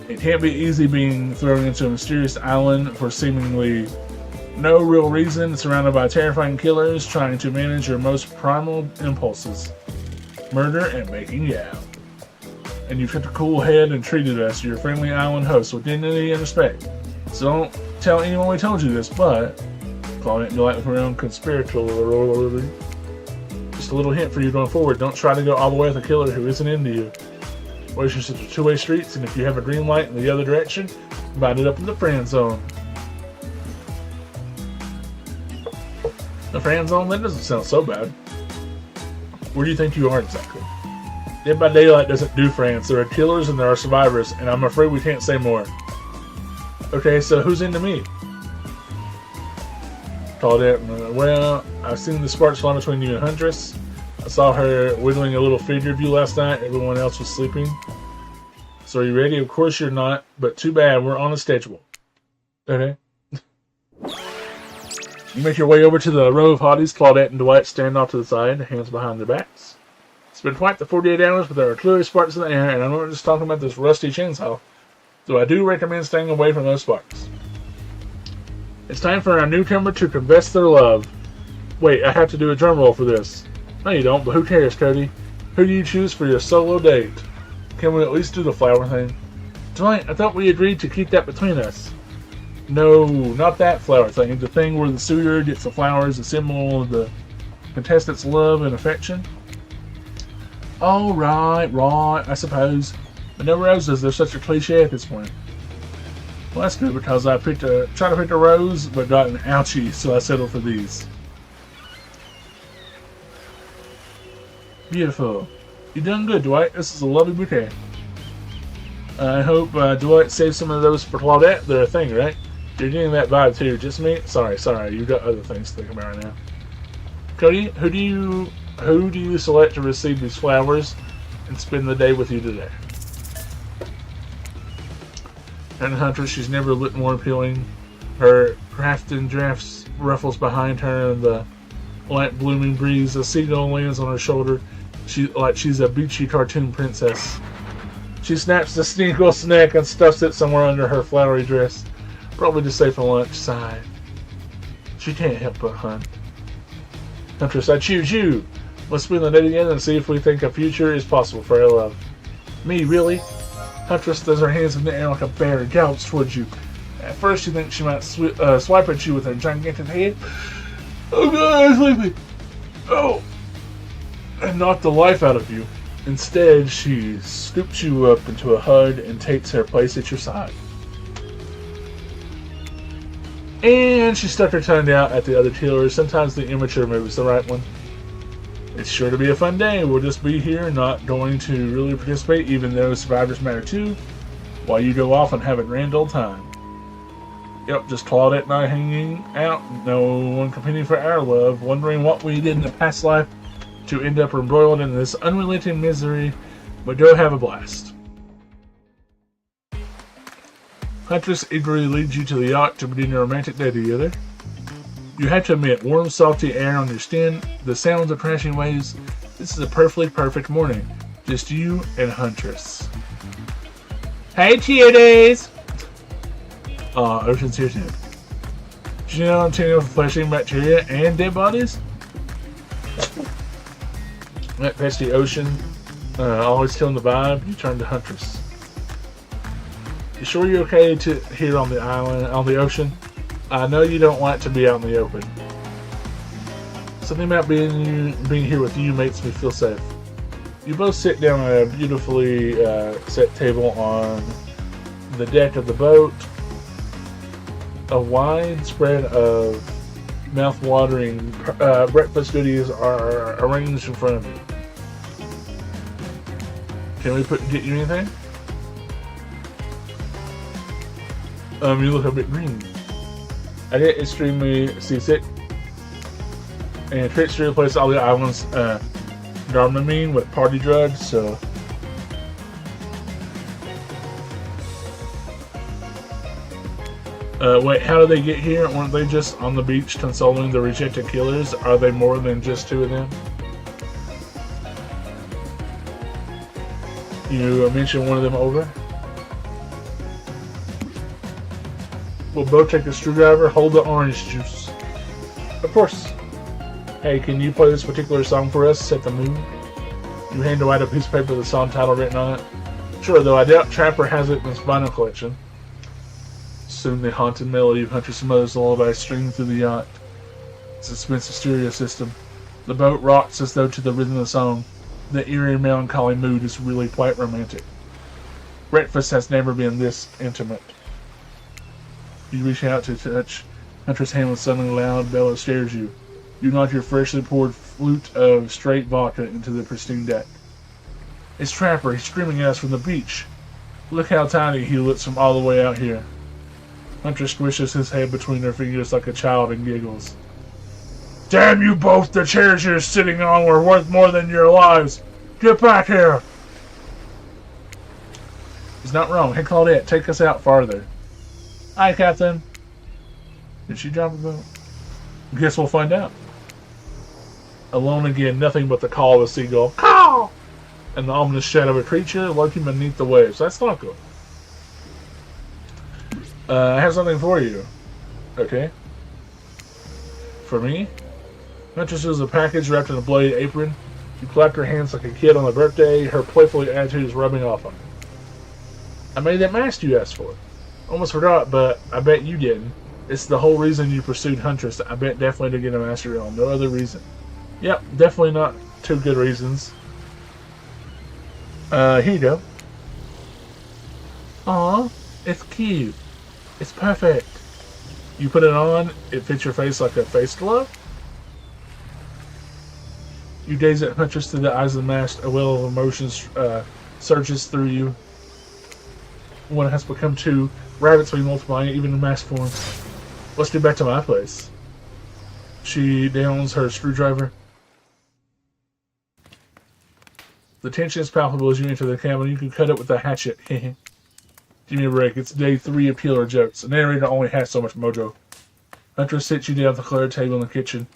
It can't be easy being thrown into a mysterious island for seemingly no real reason, surrounded by terrifying killers trying to manage your most primal impulses. Murder and making out. And you've kept a cool head and treated us, your friendly island host, with dignity and respect. So don't tell anyone we told you this, but calling it delightful for your own conspiratorially. Just a little hint for you going forward. Don't try to go all the way with a killer who isn't into you. Relationships are two-way streets, and if you have a green light in the other direction, you might end up in the friend zone. The friend zone? That doesn't sound so bad. Where do you think you are exactly? Dead by Daylight doesn't do friends. There are killers and there are survivors, and I'm afraid we can't say more. Okay, so who's into me? Claudette, well, I've seen the sparks fly between you and Huntress. I saw her whittling a little figure of you last night. Everyone else was sleeping. So are you ready? Of course you're not, but too bad. We're on a schedule. Okay. You make your way over to the row of hotties. Claudette and Dwight stand off to the side, hands behind their backs. It's been quite the 48 hours with our artillery sparks in the air, and I'm not just talking about this rusty chainsaw, so I do recommend staying away from those sparks. It's time for our newcomer to confess their love. Wait, I have to do a drum roll for this. No, you don't, but who cares, Cody? Who do you choose for your solo date? Can we at least do the flower thing? Dwight, I thought we agreed to keep that between us. No, not that flower thing. The thing where the suitor gets the flowers, a symbol of the contestant's love and affection. Oh, right, I suppose. But no roses, they're such a cliche at this point. Well, that's good, because I tried to pick a rose, but got an ouchie, so I settled for these. Beautiful. You done good, Dwight. This is a lovely bouquet. I hope Dwight saved some of those for Claudette. They're a thing, right? You're getting that vibe too. Just me? Sorry. You've got other things to think about right now. Cody, who do you select to receive these flowers and spend the day with you today? And Huntress, she's never looked more appealing. Her crafting drafts ruffles behind her and the light blooming breeze. A seagull lands on her shoulder. She's a beachy cartoon princess. She snaps the seagull's neck and stuffs it somewhere under her flowery dress. Probably to save for lunch. Sigh. She can't help but hunt. Huntress, I choose you. Let's spend the day together and see if we think a future is possible for our love. Me, really? Huntress does her hands in the air like a bear and gallops towards you. At first, you think she might swipe at you with her gigantic head. Oh God, I'm sleepy. Oh! And knock the life out of you. Instead, she scoops you up into a hug and takes her place at your side. And she stuck her tongue out at the other killers. Sometimes the immature move is the right one. It's sure to be a fun day. We'll just be here, not going to really participate, even though survivors matter too, while you go off and have a grand old time. Yep, just Claudette and I hanging out, no one competing for our love, wondering what we did in the past life to end up embroiled in this unrelenting misery, but go have a blast. Huntress eagerly leads you to the yacht to begin your romantic day together. You have to admit, warm, salty air on your skin, the sounds of crashing waves. This is a perfectly perfect morning. Just you and Huntress. Hey, cuties! Ocean's here too. Did you know I'm teaming up with fleshing bacteria and dead bodies? That pesky Ocean, always killing the vibe. You turn to Huntress. You sure you're okay here on the island, on the ocean? I know you don't like to be out in the open. Something about being here with you makes me feel safe. You both sit down at a beautifully set table on the deck of the boat. A wide spread of mouth-watering breakfast goodies are arranged in front of you. Can we get you anything? You look a bit green. I get extremely seasick, and trips to replace all the island's Dramamine with party drugs, so wait, how did they get here? Weren't they just on the beach consoling the rejected killers? Are they more than just two of them? You mentioned one of them over? We'll both take a screwdriver, hold the orange juice. Of course. Hey, can you play this particular song for us? Set the mood. You hand Dwight a piece of paper with the song title written on it. Sure, though I doubt Trapper has it in his vinyl collection. Soon the haunted melody of Huntress' mother's lullaby streamed through the yacht. Suspense stereo system. The boat rocks as though to the rhythm of the song. The eerie, melancholy mood is really quite romantic. Breakfast has never been this intimate. You reach out to touch Hunter's hand when suddenly loud bellow stares you. You knock your freshly poured flute of straight vodka into the pristine deck. It's Trapper. He's screaming at us from the beach. Look how tiny he looks from all the way out here. Hunter squishes his head between her fingers like a child and giggles. Damn you both! The chairs you're sitting on were worth more than your lives! Get back here! He's not wrong. Hey, Claudette, take us out farther. Aye, Captain. Did she drop a boat? Guess we'll find out. Alone again, nothing but the call of a seagull. Caw! And the ominous shadow of a creature lurking beneath the waves. That's not good. I have something for you. Okay. For me? Huntress is a package wrapped in a bloody apron. You clap her hands like a kid on a birthday. Her playful attitude is rubbing off on you. I made that mask you asked for. Almost forgot, but I bet you didn't. It's the whole reason you pursued Huntress. I bet definitely to get a master on. No other reason. Yep, definitely not two good reasons. Here you go. Aw, it's cute. It's perfect. You put it on, it fits your face like a face glove. You gaze at Huntress through the eyes of the mask. A well of emotions surges through you. One has become two. Rabbits be multiplying, even in mask form. Let's get back to my place. She downs her screwdriver. The tension is palpable as you enter the cabin. You can cut it with a hatchet. Give me a break. It's day 3 of Killer Jokes. The narrator only has so much mojo. Huntress sits you down at the cluttered table in the kitchen.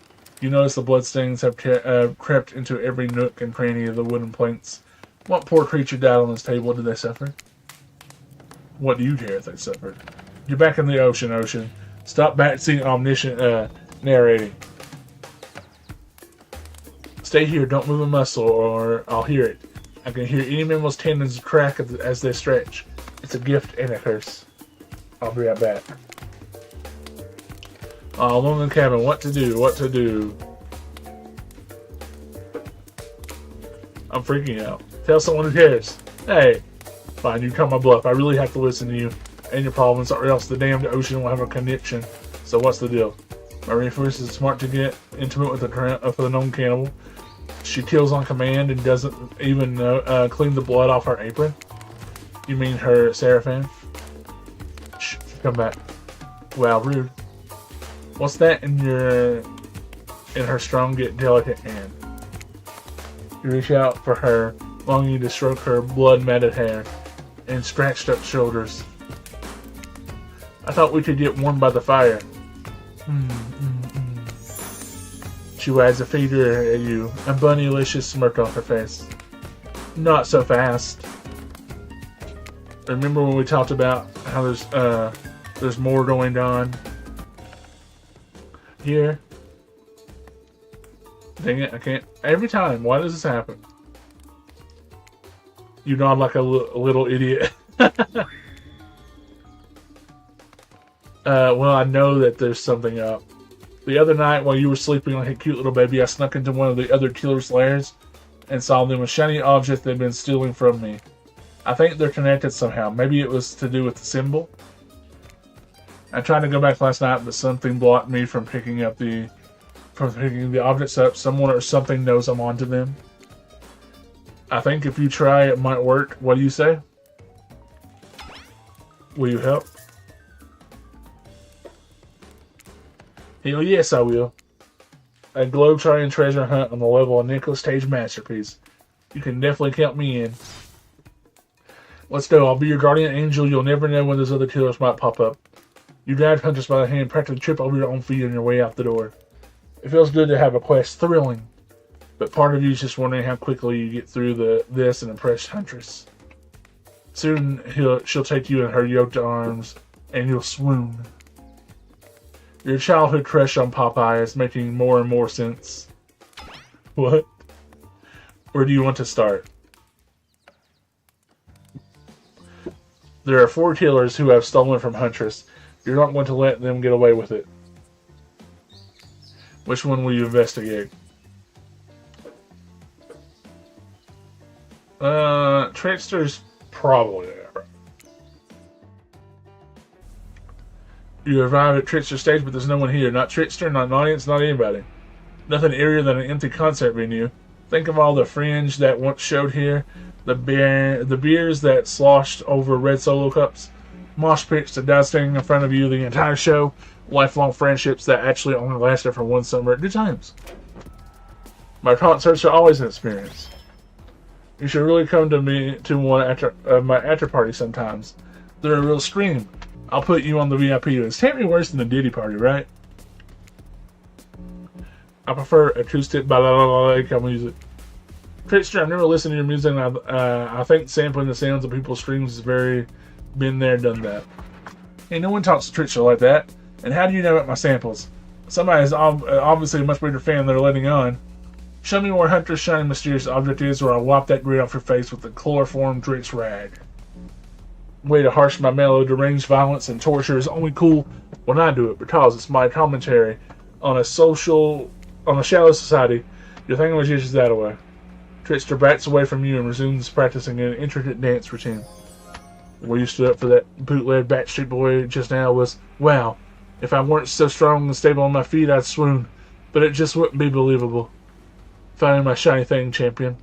You notice the bloodstains have crept into every nook and cranny of the wooden planks. What poor creature died on this table? Did they suffer? What do you care if they suffered? You're back in the ocean. Stop backseat omniscient narrating. Stay here, don't move a muscle or I'll hear it. I can hear any mammal's tendons crack as they stretch. It's a gift and a curse. I'll be right back. Alone in the cabin, what to do? I'm freaking out. Tell someone who cares. Hey. Fine, you call my bluff. I really have to listen to you and your problems, or else the damned ocean will have a connection. So what's the deal? My reinforce is smart to get intimate with a known cannibal. She kills on command and doesn't even clean the blood off her apron. You mean her Seraphim? Shh, come back. Wow, rude. What's that in her strong yet delicate hand? You reach out for her, longing to stroke her blood-matted hair and scratched up shoulders. I thought we could get warm by the fire. She wags a finger at you, a bunnylicious smirk off her face. Not so fast. Remember when we talked about how there's more going on here? Dang it, I can't. Every time, why does this happen? You nod like a little idiot. Well, I know that there's something up. The other night, while you were sleeping like a cute little baby, I snuck into one of the other killer's lairs and saw them a shiny object they'd been stealing from me. I think they're connected somehow. Maybe it was to do with the symbol. I tried to go back last night, but something blocked me from picking the objects up. Someone or something knows I'm onto them. I think if you try, it might work. What do you say? Will you help? Hell yes, I will. A globe-trotting treasure hunt on the level of Nicolas Cage masterpiece. You can definitely count me in. Let's go. I'll be your guardian angel. You'll never know when those other killers might pop up. You grab Huntress by the hand, practically trip over your own feet on your way out the door. It feels good to have a quest, thrilling. But part of you is just wondering how quickly you get through this and impress Huntress. Soon she'll take you in her yoked arms, and you'll swoon. Your childhood crush on Popeye is making more and more sense. What? Where do you want to start? There are 4 killers who have stolen from Huntress. You're not going to let them get away with it. Which one will you investigate? Trickster's probably there. You arrive at Trickster stage, but there's no one here. Not Trickster, not an audience, not anybody. Nothing eerier than an empty concert venue. Think of all the fringe that once showed here, the beers that sloshed over red solo cups, mosh pits that died standing in front of you the entire show, lifelong friendships that actually only lasted for one summer. Good times. My concerts are always an experience. You should really come to one after my after party sometimes. They're a real scream. I'll put you on the VIP list. Can't be worse than the Diddy party, right? I prefer acoustic kind of music. Trickster, I've never listened to your music, and I think sampling the sounds of people's screams is very been there, done that. Hey, no one talks to Trickster like that. And how do you know about my samples? Somebody's obviously a much bigger fan they're letting on. Show me where Hunter's shiny mysterious object is, or I'll wipe that grid off your face with the chloroform-drenched rag. Way to harsh my mellow, deranged violence and torture is only cool when I do it, because it's my commentary on a shallow society. Your thingamajig is that way. Trickster backs away from you and resumes practicing an intricate dance routine. Where you stood up for that bootleg Backstreet Boy just now was, wow, if I weren't so strong and stable on my feet, I'd swoon. But it just wouldn't be believable. Finding my shiny thing, champion.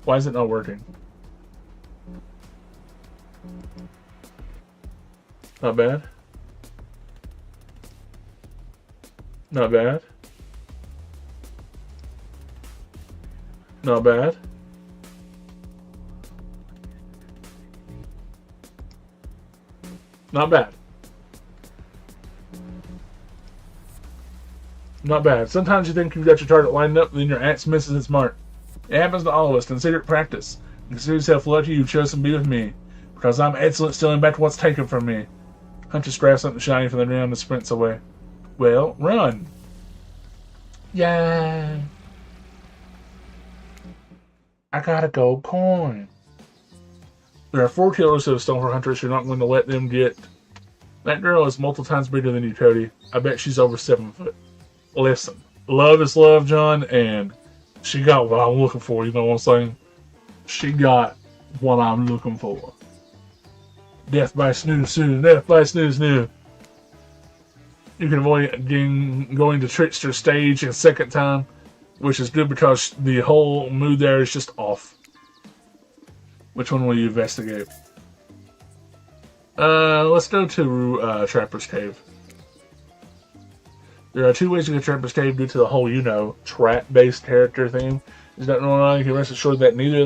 Why is it not working? Not bad. Not bad. Not bad. Not bad. Not bad. Sometimes you think you've got your target lined up, then your axe misses its mark. It happens to all of us. Consider it practice. Consider yourself lucky you've chosen to be with me, because I'm excellent stealing back what's taken from me. Hunter grabs something shiny from the ground and sprints away. Well, run. Yay. I got a gold coin. There are 4 killers who have stolen for Hunter, so you're not going to let them get... That girl is multiple times bigger than you, Cody. I bet she's over 7 foot. Listen, love is love, John, and she got what I'm looking for, you know what I'm saying? She got what I'm looking for. Death by snooze, snooze, death by snooze, snooze. You can avoid going to Trickster stage a second time, which is good because the whole mood there is just off. Which one will you investigate? Let's go to Trapper's Cave. There are 2 ways to get Trapper's Cave due to the whole, you know, trap-based character theme. Is that normal? You can rest assured that neither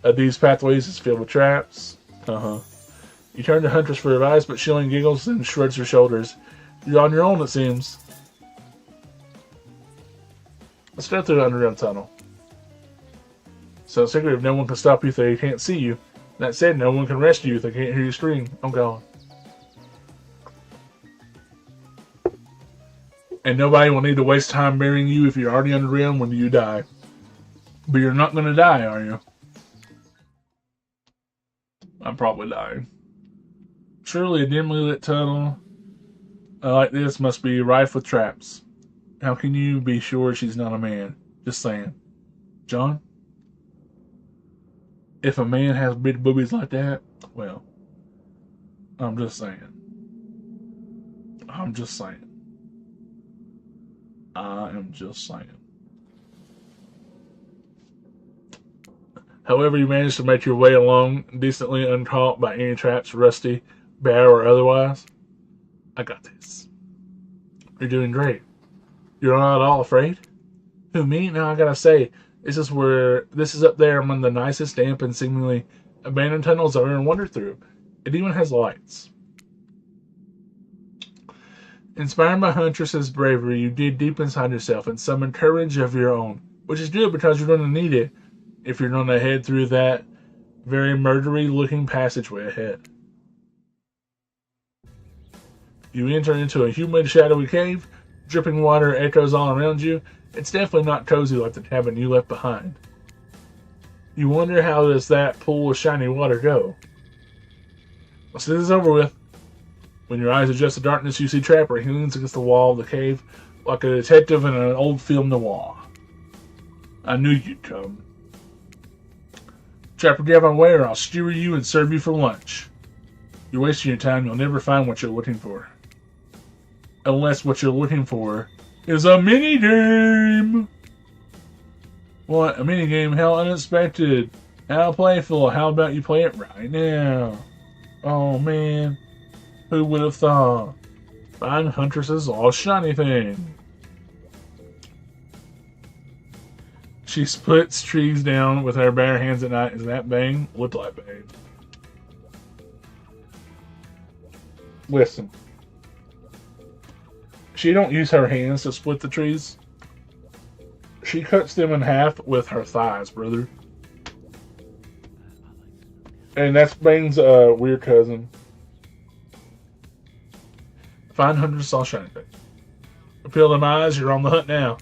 of these pathways is filled with traps. You turn to Huntress for advice, but she only giggles and shrugs her shoulders. You're on your own, it seems. Let's go through the underground tunnel. So secretive, no one can stop you if they can't see you. That said, no one can rescue you if they can't hear you scream. I'm gone. And nobody will need to waste time burying you if you're already underground when you die. But you're not going to die, are you? I'm probably dying. Surely a dimly lit tunnel like this must be rife with traps. How can you be sure she's not a man? Just saying. John? If a man has big boobies like that, well, I'm just saying. I'm just saying. I am just saying. However, you managed to make your way along decently uncaught by any traps, rusty, bare, or otherwise. I got this. You're doing great. You're not at all afraid? Who, me? Now I gotta say, this is up there among the nicest, damp, and seemingly abandoned tunnels I've ever wandered through. It even has lights. Inspired by Huntress's bravery, you dig deep inside yourself and summon courage of your own, which is good because you're going to need it if you're going to head through that very murdery-looking passageway ahead. You enter into a humid, shadowy cave. Dripping water echoes all around you. It's definitely not cozy like the cabin you left behind. You wonder how does that pool of shiny water go? Once this is over with, when your eyes adjust to darkness, you see Trapper. He leans against the wall of the cave, like a detective in an old film noir. I knew you'd come. Trapper, get out of my way or I'll skewer you and serve you for lunch. You're wasting your time. You'll never find what you're looking for. Unless what you're looking for is a mini-game. What? A mini-game? How unexpected. How playful. How about you play it right now? Oh, man. Who would have thought? Find Huntress's lost shiny thing. She splits trees down with her bare hands at night. Is that Bang? Looked like Bang. Listen. She don't use her hands to split the trees. She cuts them in half with her thighs, brother. And that's Bang's weird cousin. Find Huntress all shiny thing. Appeal them eyes, you're on the hunt now.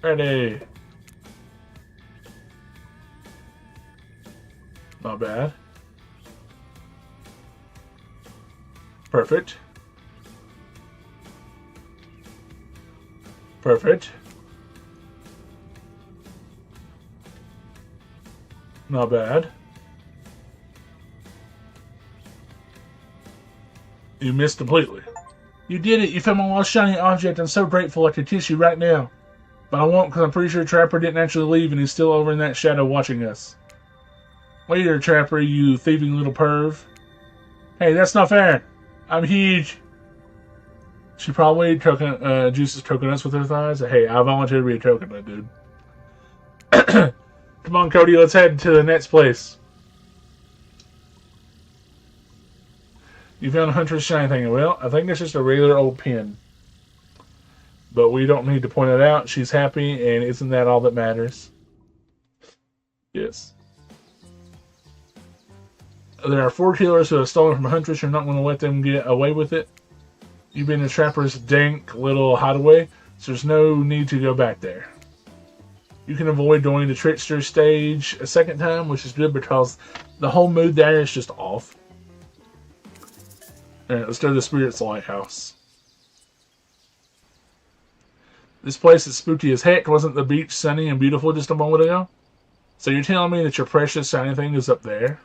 Ready. Not bad. Perfect. Perfect. Not bad. You missed completely. You did it. You found my lost shiny object. I'm so grateful I could kiss you right now. But I won't because I'm pretty sure Trapper didn't actually leave and he's still over in that shadow watching us. Wait here, Trapper, you thieving little perv. Hey, that's not fair. I'm huge. She probably juices coconuts with her thighs. Hey, I volunteer to be a coconut, dude. Come on, Cody, let's head to the next place. You found a Huntress shiny thing. Well, I think it's just a regular old pin. But we don't need to point it out. She's happy, and isn't that all that matters? Yes. There are 4 killers who have stolen from Huntress. You're not going to let them get away with it. You've been in Trapper's dank little hideaway, so there's no need to go back there. You can avoid doing the trickster stage a second time, which is good because the whole mood there is just off. Alright, let's go to the Spirit's Lighthouse. This place is spooky as heck. Wasn't the beach sunny and beautiful just a moment ago? So you're telling me that your precious shiny thing is up there?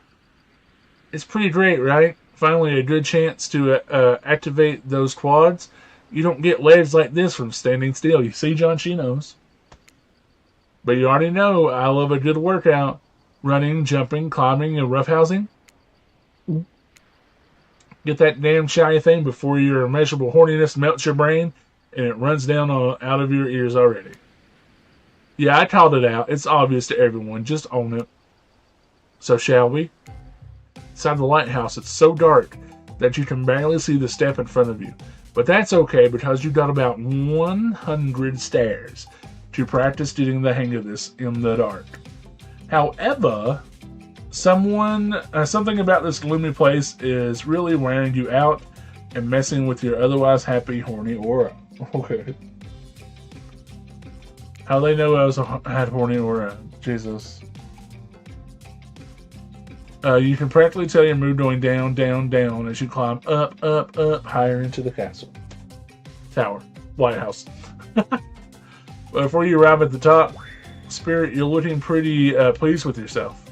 It's pretty great, right? Finally a good chance to activate those quads. You don't get legs like this from standing still. You see, John, she knows. But you already know I love a good workout. Running, jumping, climbing, and roughhousing. Get that damn shiny thing before your immeasurable horniness melts your brain and it runs down out of your ears already. Yeah, I called it out. It's obvious to everyone. Just own it. So shall we? Inside the lighthouse, it's so dark that you can barely see the step in front of you. But that's okay because you've got about 100 stairs to practice getting the hang of this in the dark. However, something about this gloomy place is really wearing you out and messing with your otherwise happy, horny aura. Okay. How they know I had horny aura? Jesus. You can practically tell your mood going down, down, down as you climb up, up, up, higher into the castle. Tower. Lighthouse. Before you arrive at the top, Spirit, you're looking pretty pleased with yourself.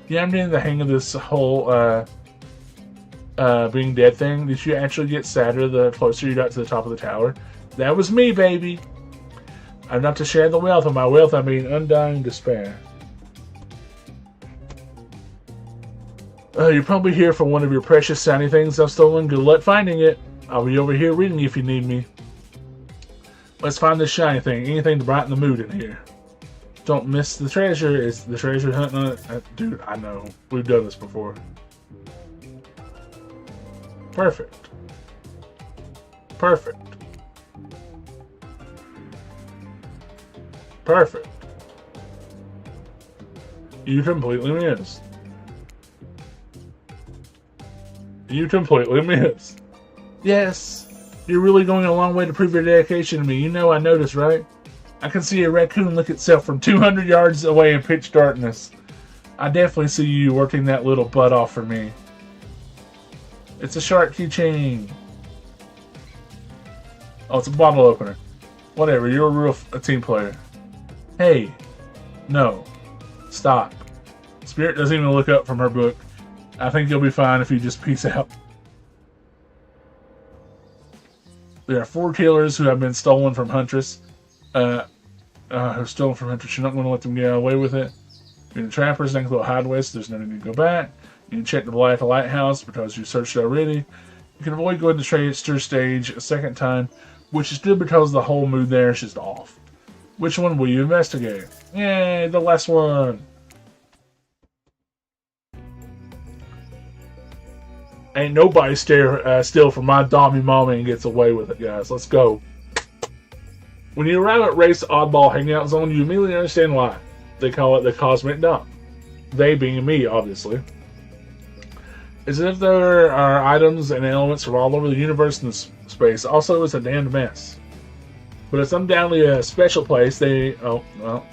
Yeah, I'm getting the hang of this whole being dead thing. Did you actually get sadder the closer you got to the top of the tower? That was me, baby. I'm not to share the wealth. Of my wealth, I mean undying despair. You're probably here for one of your precious shiny things I've stolen. Good luck finding it. I'll be over here reading if you need me. Let's find this shiny thing. Anything to brighten the mood in here. Don't miss the treasure. It's the treasure hunt on it. Dude, I know. We've done this before. Perfect. Perfect. Perfect. You completely missed. You completely missed. Yes. You're really going a long way to prove your dedication to me. You know I noticed, right? I can see a raccoon lick itself from 200 yards away in pitch darkness. I definitely see you working that little butt off for me. It's a shark keychain. Oh, it's a bottle opener. Whatever, you're a team player. Hey. No. Stop. Spirit doesn't even look up from her book. I think you'll be fine if you just peace out. There are 4 killers who have been stolen from Huntress. Who stolen from Huntress. You're not going to let them get away with it. You're the trappers, next little hide west. There's no need to go back. You can check the Black Lighthouse because you searched already. You can avoid going to Trader Stage a second time, which is good because the whole mood there is just off. Which one will you investigate? Yay, the last one. Ain't nobody steal from my Dommy Mommy and gets away with it, guys. Let's go. When you arrive at Wraith's Oddball Hangout Zone, you immediately understand why. They call it the Cosmic Dump. They being me, obviously. As if there are items and elements from all over the universe and space. Also, it's a damned mess. But it's undoubtedly a special place. Oh, well.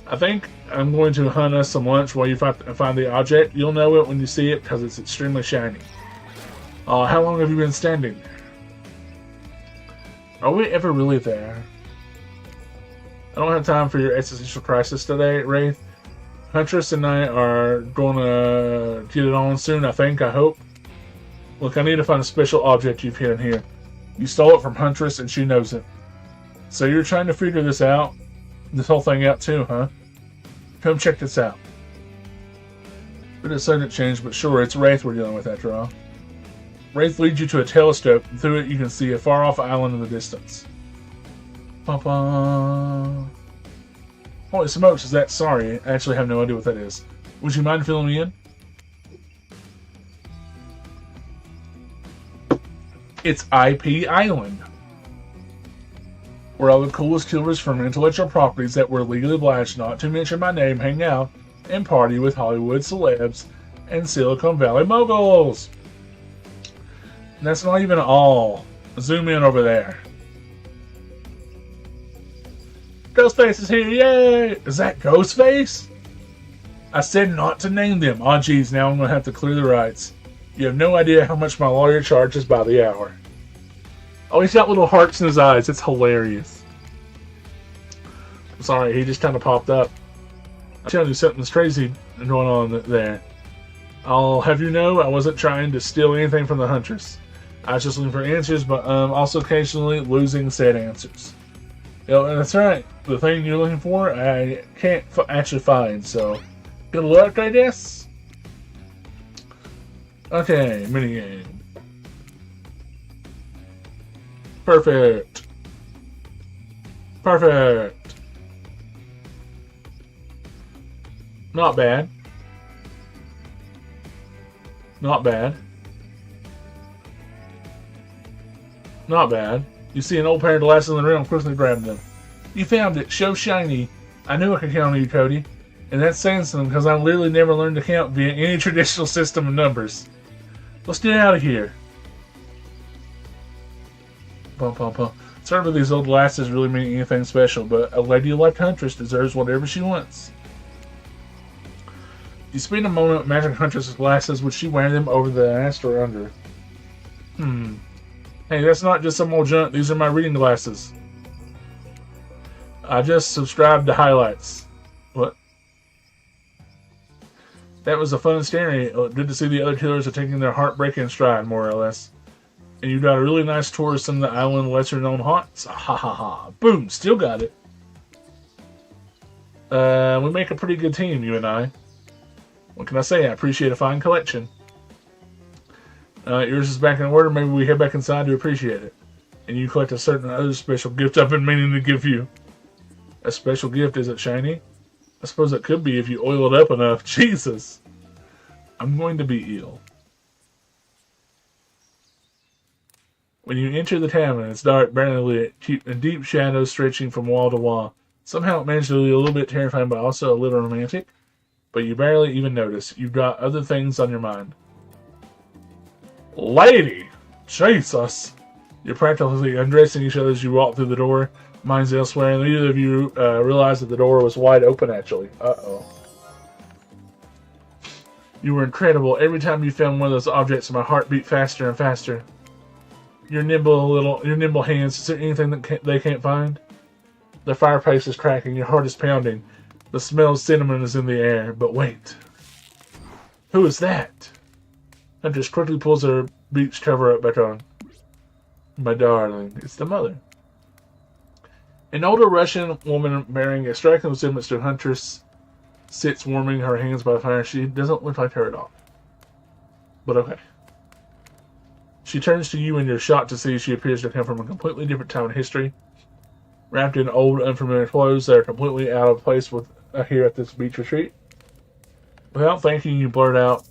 I think I'm going to hunt us some lunch while you find the object. You'll know it when you see it because it's extremely shiny. How long have you been standing there? Are we ever really there? I don't have time for your existential crisis today, Wraith. Huntress and I are going to get it on soon, I think, I hope. Look, I need to find a special object you've hidden here. You stole it from Huntress and she knows it. So you're trying to figure this whole thing out too, huh? Come check this out. Bit of sudden change, but sure, it's Wraith we're dealing with after all. Wraith leads you to a telescope, and through it you can see a far-off island in the distance. Ba-ba. Holy smokes, is that sorry? I actually have no idea what that is. Would you mind filling me in? It's IP Island, where all the coolest killers from intellectual properties that were legally obliged not to mention my name hang out and party with Hollywood celebs and Silicon Valley moguls. And that's not even all. Zoom in over there. Ghostface is here, yay! Is that Ghostface? I said not to name them. Oh geez, now I'm going to have to clear the rights. You have no idea how much my lawyer charges by the hour. Oh, he's got little hearts in his eyes. It's hilarious. I'm sorry, he just kind of popped up. I'm telling you something's crazy going on there. I'll have you know I wasn't trying to steal anything from the Huntress. I was just looking for answers, but also occasionally losing said answers. You know, and that's right. The thing you're looking for, I can't actually find, so good luck, I guess. Okay, minigame. Perfect. Perfect. Not bad. Not bad. Not bad. You see an old pair of glasses in the room, quickly grab them. You found it. So shiny. I knew I could count on you, Cody. And that's saying something because I literally never learned to count via any traditional system of numbers. Let's get out of here. Bum, bum, bum. Sorry if these old glasses really mean anything special, but a lady like Huntress deserves whatever she wants. You spend a moment imagining Huntress's glasses. Would she wear them over the ass or under? Hey, that's not just some old junk. These are my reading glasses. I just subscribed to highlights. What? That was a fun story. Good to see the other killers are taking their heartbreak in stride, more or less. And you got a really nice tour of some of the island lesser-known haunts. Ha ha ha. Boom, still got it. We make a pretty good team, you and I. What can I say? I appreciate a fine collection. Yours is back in order. Maybe we head back inside to appreciate it. And you collect a certain other special gift I've been meaning to give you. A special gift? Is it shiny? I suppose it could be if you oil it up enough. Jesus. I'm going to be ill. When you enter the tavern, it's dark, barely lit, and deep shadows stretching from wall to wall. Somehow it managed to be a little bit terrifying, but also a little romantic. But you barely even notice. You've got other things on your mind. Lady! Jesus! You're practically undressing each other as you walk through the door. Mine's elsewhere, and neither of you realized that the door was wide open, actually. Uh-oh. You were incredible. Every time you found one of those objects, my heart beat faster and faster. Your nimble hands. Is there anything that they can't find? The fireplace is cracking. Your heart is pounding. The smell of cinnamon is in the air. But wait. Who is that? Huntress quickly pulls her beach cover up back on. My darling, it's the mother. An older Russian woman bearing a striking resemblance to Huntress sits warming her hands by the fire. She doesn't look like her at all. But okay. She turns to you and you're shocked to see she appears to come from a completely different time in history. Wrapped in old, unfamiliar clothes that are completely out of place with here at this beach retreat. Without thanking, you blurt out,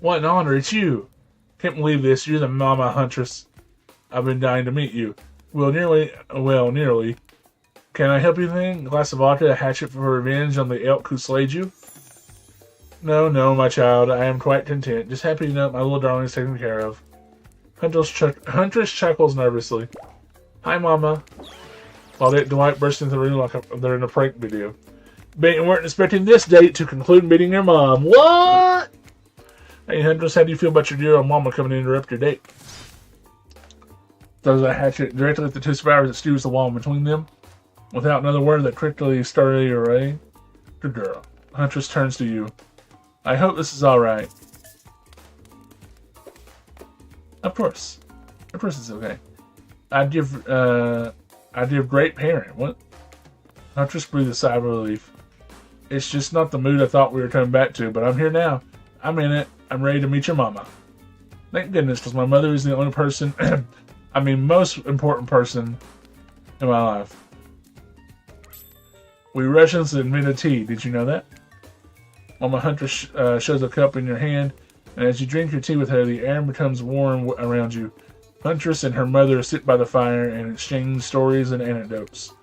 "What an honor, it's you! Can't believe this, you're the Mama Huntress. I've been dying to meet you. Nearly. Can I help you anything? A glass of vodka, a hatchet for revenge on the elk who slayed you?" No, my child, I am quite content. Just happy to know my little darling is taken care of. Huntress chuckles nervously. Hi, Mama. While Dwight bursts into the room like they're in a prank video. Bet you weren't expecting this date to conclude meeting your mom. What? Hey, Huntress, how do you feel about your dear old mama coming to interrupt your date? Throws a hatchet directly at the two survivors that stews the wall between them. Without another word that quickly started array. Good girl. Huntress turns to you. I hope this is alright. Of course it's okay. I'd give great parent. What? Huntress breathed a sigh of relief. It's just not the mood I thought we were coming back to, but I'm here now. I'm in it. I'm ready to meet your mama. Thank goodness, because my mother is the only person, most important person in my life. We Russians invented tea. Did you know that? Mama Huntress shows a cup in your hand, and as you drink your tea with her, the air becomes warm around you. Huntress and her mother sit by the fire and exchange stories and anecdotes.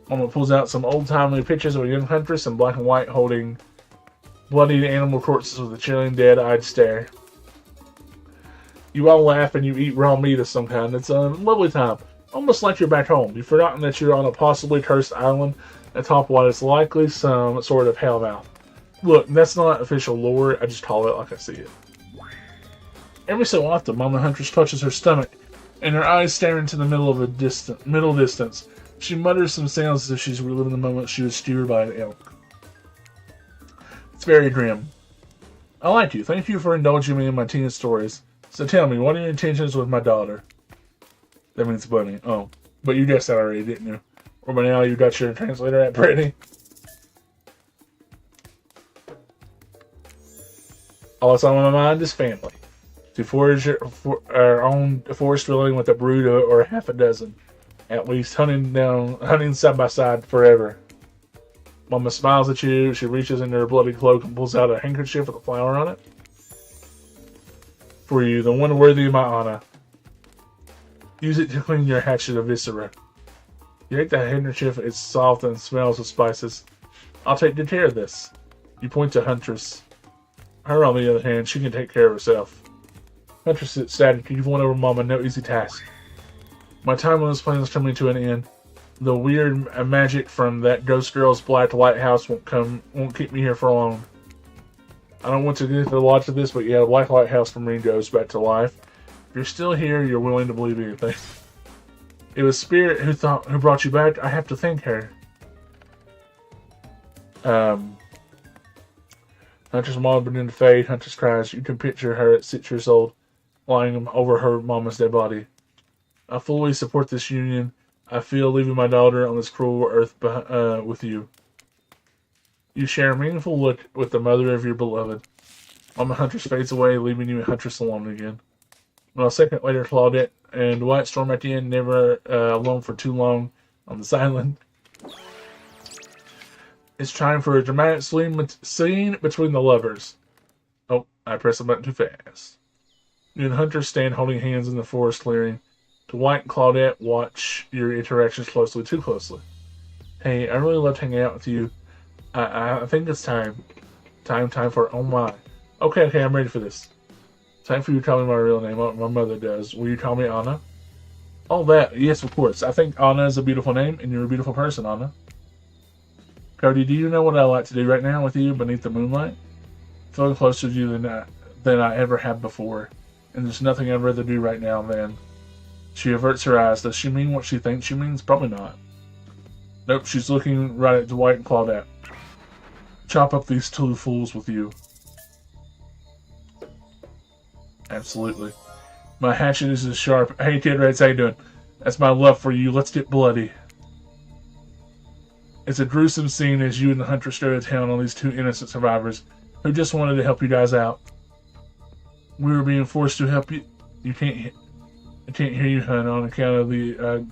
Mama pulls out some old-timey pictures of a young Huntress in black and white holding bloodied animal corpses with a chilling, dead-eyed stare. You all laugh and you eat raw meat of some kind. It's a lovely time, almost like you're back home. You've forgotten that you're on a possibly cursed island atop what is likely some sort of hellmouth. Look, that's not official lore. I just call it like I see it. Every so often, Mama Huntress touches her stomach, and her eyes stare into the middle distance. She mutters some sounds as if she's reliving the moment she was steered by an elk. It's very grim. I like you. Thank you for indulging me in my teenage stories. So tell me, what are your intentions with my daughter? That means Bunny. Oh, but you guessed that already, didn't you? Or by now you got your translator app ready? All that's on my mind is family. To forage our own forest dwelling with a brood or half a dozen. At least hunting side by side forever. Mama smiles at you. She reaches into her bloody cloak and pulls out a handkerchief with a flower on it. For you, the one worthy of my honor. Use it to clean your hatchet of viscera. You take the handkerchief, it's soft and smells of spices. I'll take good care of this. You point to Huntress. Her, on the other hand, she can take care of herself. Huntress sits sad. You've won over Mama, no easy task. My time on this planet is coming to an end. The weird magic from that ghost girl's black lighthouse won't keep me here for long. I don't want to get into the lots of this, but yeah, the black lighthouse from me goes back to life. If you're still here, you're willing to believe anything. It was Spirit who brought you back. I have to thank her. Huntress' mom began to fade. Huntress cries. You can picture her at 6 years old, lying over her mama's dead body. I fully support this union. I feel leaving my daughter on this cruel earth with you. You share a meaningful look with the mother of your beloved. Mama Huntress fades away, leaving you and Huntress alone again. Well, a second later, Claudette and Dwight storm at the end, never alone for too long on this island. It's time for a dramatic scene between the lovers. Oh, I pressed the button too fast. You and Hunter stand holding hands in the forest clearing. Dwight and Claudette watch your interactions too closely. Hey, I really loved hanging out with you. I think it's time. Time for oh my. Okay, I'm ready for this. Time for you to call me my real name. My mother does. Will you call me Anna? All that, yes, of course. I think Anna is a beautiful name, and you're a beautiful person, Anna. Cody, do you know what I like to do right now with you beneath the moonlight? Feeling closer to you than I ever have before, and there's nothing I'd rather do right now than... She averts her eyes. Does she mean what she thinks she means? Probably not. Nope, she's looking right at Dwight and Claudette. Chop up these two fools with you. Absolutely. My hatchet is as sharp. Hey, Kid Reds, how you doing? That's my love for you. Let's get bloody. It's a gruesome scene as you and the Huntress stare at town on these two innocent survivors who just wanted to help you guys out. We were being forced to help you. I can't hear you, hun, on account of the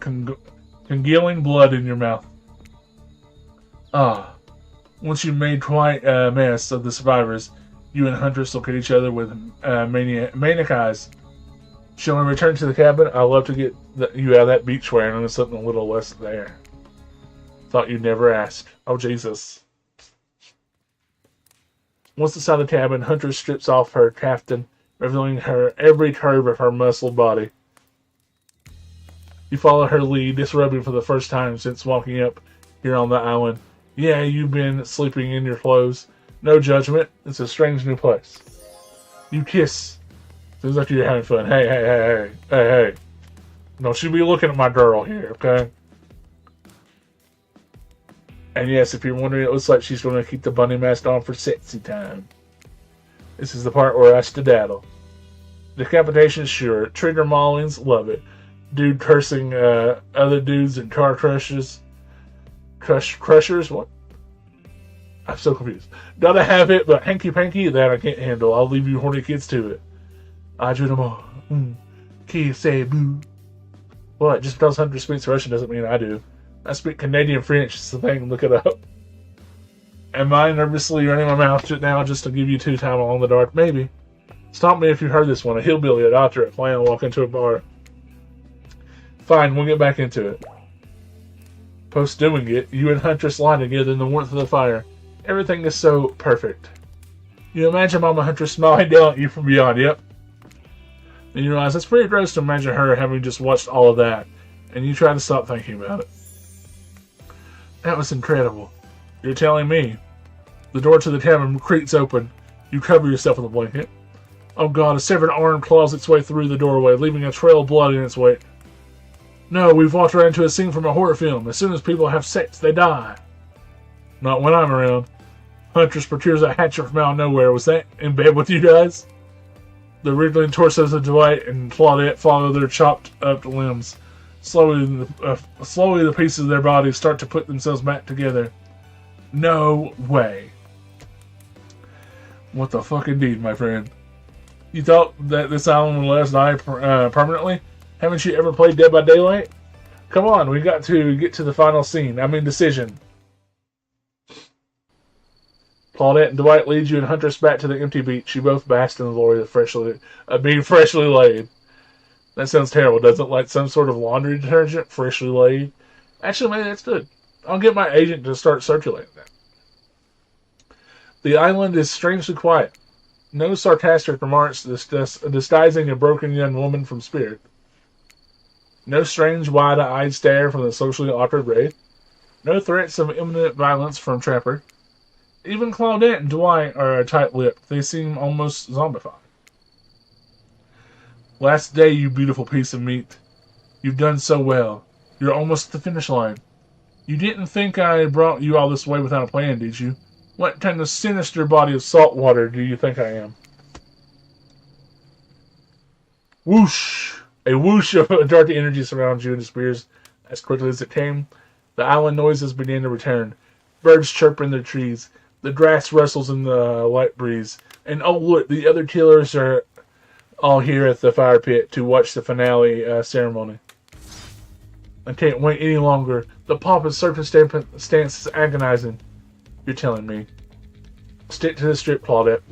congealing blood in your mouth. Once you made quite a mess of the survivors, you and Huntress look at each other with maniac eyes. Shall we return to the cabin? I'd love to get you out of that beach wearing and something a little less there. Thought you'd never ask. Oh, Jesus. Once inside the cabin, Huntress strips off her kaftan, revealing her every curve of her muscled body. You follow her lead, disrobing for the first time since walking up here on the island. Yeah, you've been sleeping in your clothes. No judgment. It's a strange new place. You kiss. Seems like you're having fun. Hey. Don't you be looking at my girl here, okay? And yes, if you're wondering, it looks like she's going to keep the bunny mask on for sexy time. This is the part where I skedaddle. Decapitation, sure. Trigger maulings, love it. Dude cursing other dudes and car crushers. Crushers? What? I'm so confused. Gotta have it, but hanky-panky, that I can't handle. I'll leave you horny kids to it. I do them all. Key say boo. What? Just because Hunter speaks Russian doesn't mean I do. I speak Canadian French. It's the thing. Look it up. Am I nervously running my mouth now just to give you two time along the dark? Maybe. Stop me if you heard this one. A hillbilly, a doctor, a clown walk into a bar. Fine, we'll get back into it. Post doing it, you and Huntress lie together in the warmth of the fire. Everything is so perfect. You imagine Mama Huntress smiling down at you from beyond. Yep. And you realize it's pretty gross to imagine her having just watched all of that. And you try to stop thinking about it. That was incredible. You're telling me. The door to the cabin creaks open. You cover yourself with a blanket. Oh God, a severed arm claws its way through the doorway, leaving a trail of blood in its wake. No, we've walked right into a scene from a horror film. As soon as people have sex, they die. Not when I'm around. Huntress protrudes a hatchet from out of nowhere. Was that in bed with you guys? The wriggling torsos of Dwight and Claudette follow their chopped up limbs. Slowly, the pieces of their bodies start to put themselves back together. No way. What the fuck indeed, my friend. You thought that this island would let us die permanently? Haven't you ever played Dead by Daylight? Come on, we got to get to the final scene. I mean, decision. Claudette and Dwight lead you and Huntress back to the empty beach. You both bask in the glory of being freshly laid. That sounds terrible, doesn't it? Like some sort of laundry detergent, freshly laid. Actually, maybe that's good. I'll get my agent to start circulating that. The island is strangely quiet. No sarcastic remarks disguising a broken young woman from spirit. No strange wide-eyed stare from the socially awkward Wraith. No threats of imminent violence from Trapper. Even Claudette and Dwight are tight-lipped. They seem almost zombified. Last day, you beautiful piece of meat. You've done so well. You're almost at the finish line. You didn't think I brought you all this way without a plan, did you? What kind of sinister body of salt water do you think I am? Whoosh! A whoosh of dark energy surrounds you and disappears as quickly as it came. The island noises begin to return. Birds chirp in their trees. The grass rustles in the light breeze. And oh look, the other killers are all here at the fire pit to watch the finale ceremony. I can't wait any longer. The pomp and circumstance is agonizing. You're telling me. Stick to the strip, Claudette.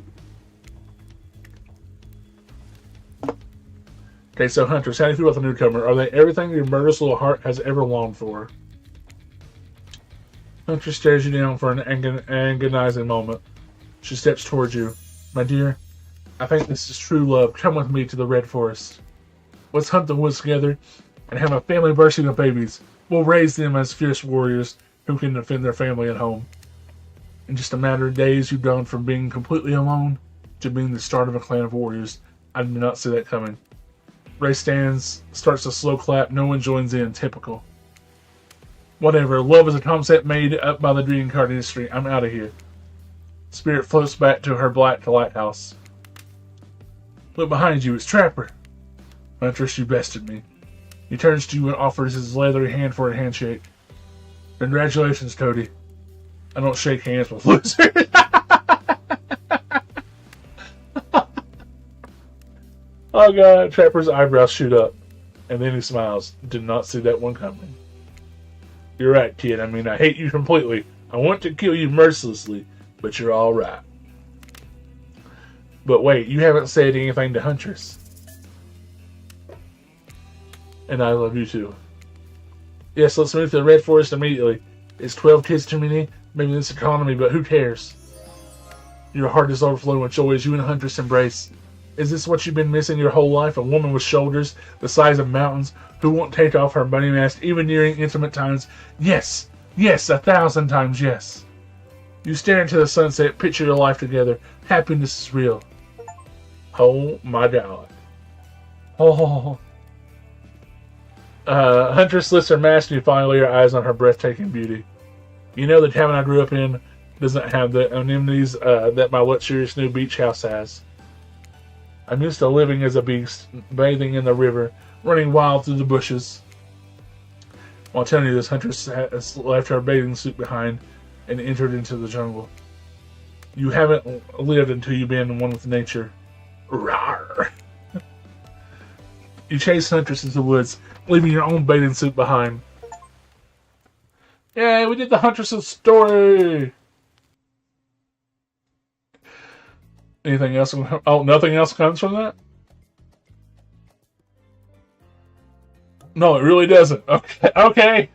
Okay, so Huntress, how do you feel about the newcomer? Are they everything your murderous little heart has ever longed for? Huntress stares you down for an agonizing moment. She steps towards you. My dear, I think this is true love. Come with me to the Red Forest. Let's hunt the woods together and have a family bursting of babies. We'll raise them as fierce warriors who can defend their family at home. In just a matter of days, you've gone from being completely alone to being the start of a clan of warriors. I did not see that coming. Ray starts a slow clap. No one joins in. Typical. Whatever. Love is a concept made up by the greeting card industry. I'm out of here. Spirit floats back to her black lighthouse. Look behind you. It's Trapper. Huntress, you bested me. He turns to you and offers his leathery hand for a handshake. Congratulations, Cody. I don't shake hands with losers. Oh god, Trapper's eyebrows shoot up. And then he smiles. Did not see that one coming. You're right, kid. I mean, I hate you completely. I want to kill you mercilessly, but you're alright. But wait, you haven't said anything to Huntress. And I love you too. Yes, let's move to the Red Forest immediately. It's 12 kids too many, maybe this economy, but who cares? Your heart is overflowing with joy as you and Huntress embrace. Is this what you've been missing your whole life? A woman with shoulders the size of mountains who won't take off her bunny mask even during intimate times? Yes, yes, 1,000 times yes. You stare into the sunset, picture your life together. Happiness is real. Oh my god. Oh. Huntress lifts her mask and you finally lay your eyes on her breathtaking beauty. You know the town I grew up in doesn't have the amenities that my luxurious new beach house has. I'm used to living as a beast, bathing in the river, running wild through the bushes. While telling you this, Huntress has left her bathing suit behind and entered into the jungle. You haven't lived until you've been one with nature. Rawr! You chase Huntress into the woods, leaving your own bathing suit behind. Yay, we did the Huntress story! Anything else? Oh, nothing else comes from that? No, it really doesn't. Okay. Okay.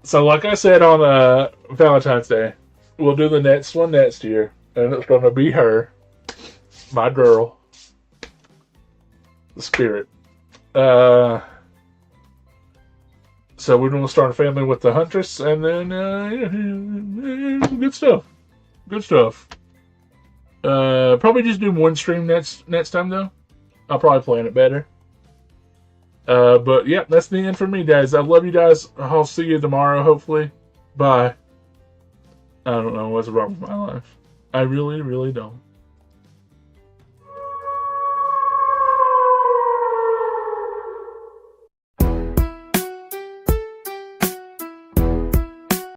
So, like I said on Valentine's Day, we'll do the next one next year. And it's going to be her. My girl. The spirit. So, we're going to start a family with the Huntress. And then, good stuff. Good stuff. Probably just do one stream next time though. I'll probably plan it better. But yeah, that's the end for me, guys. I love you guys. I'll see you tomorrow, hopefully. Bye. I don't know what's wrong with my life. I really, really don't.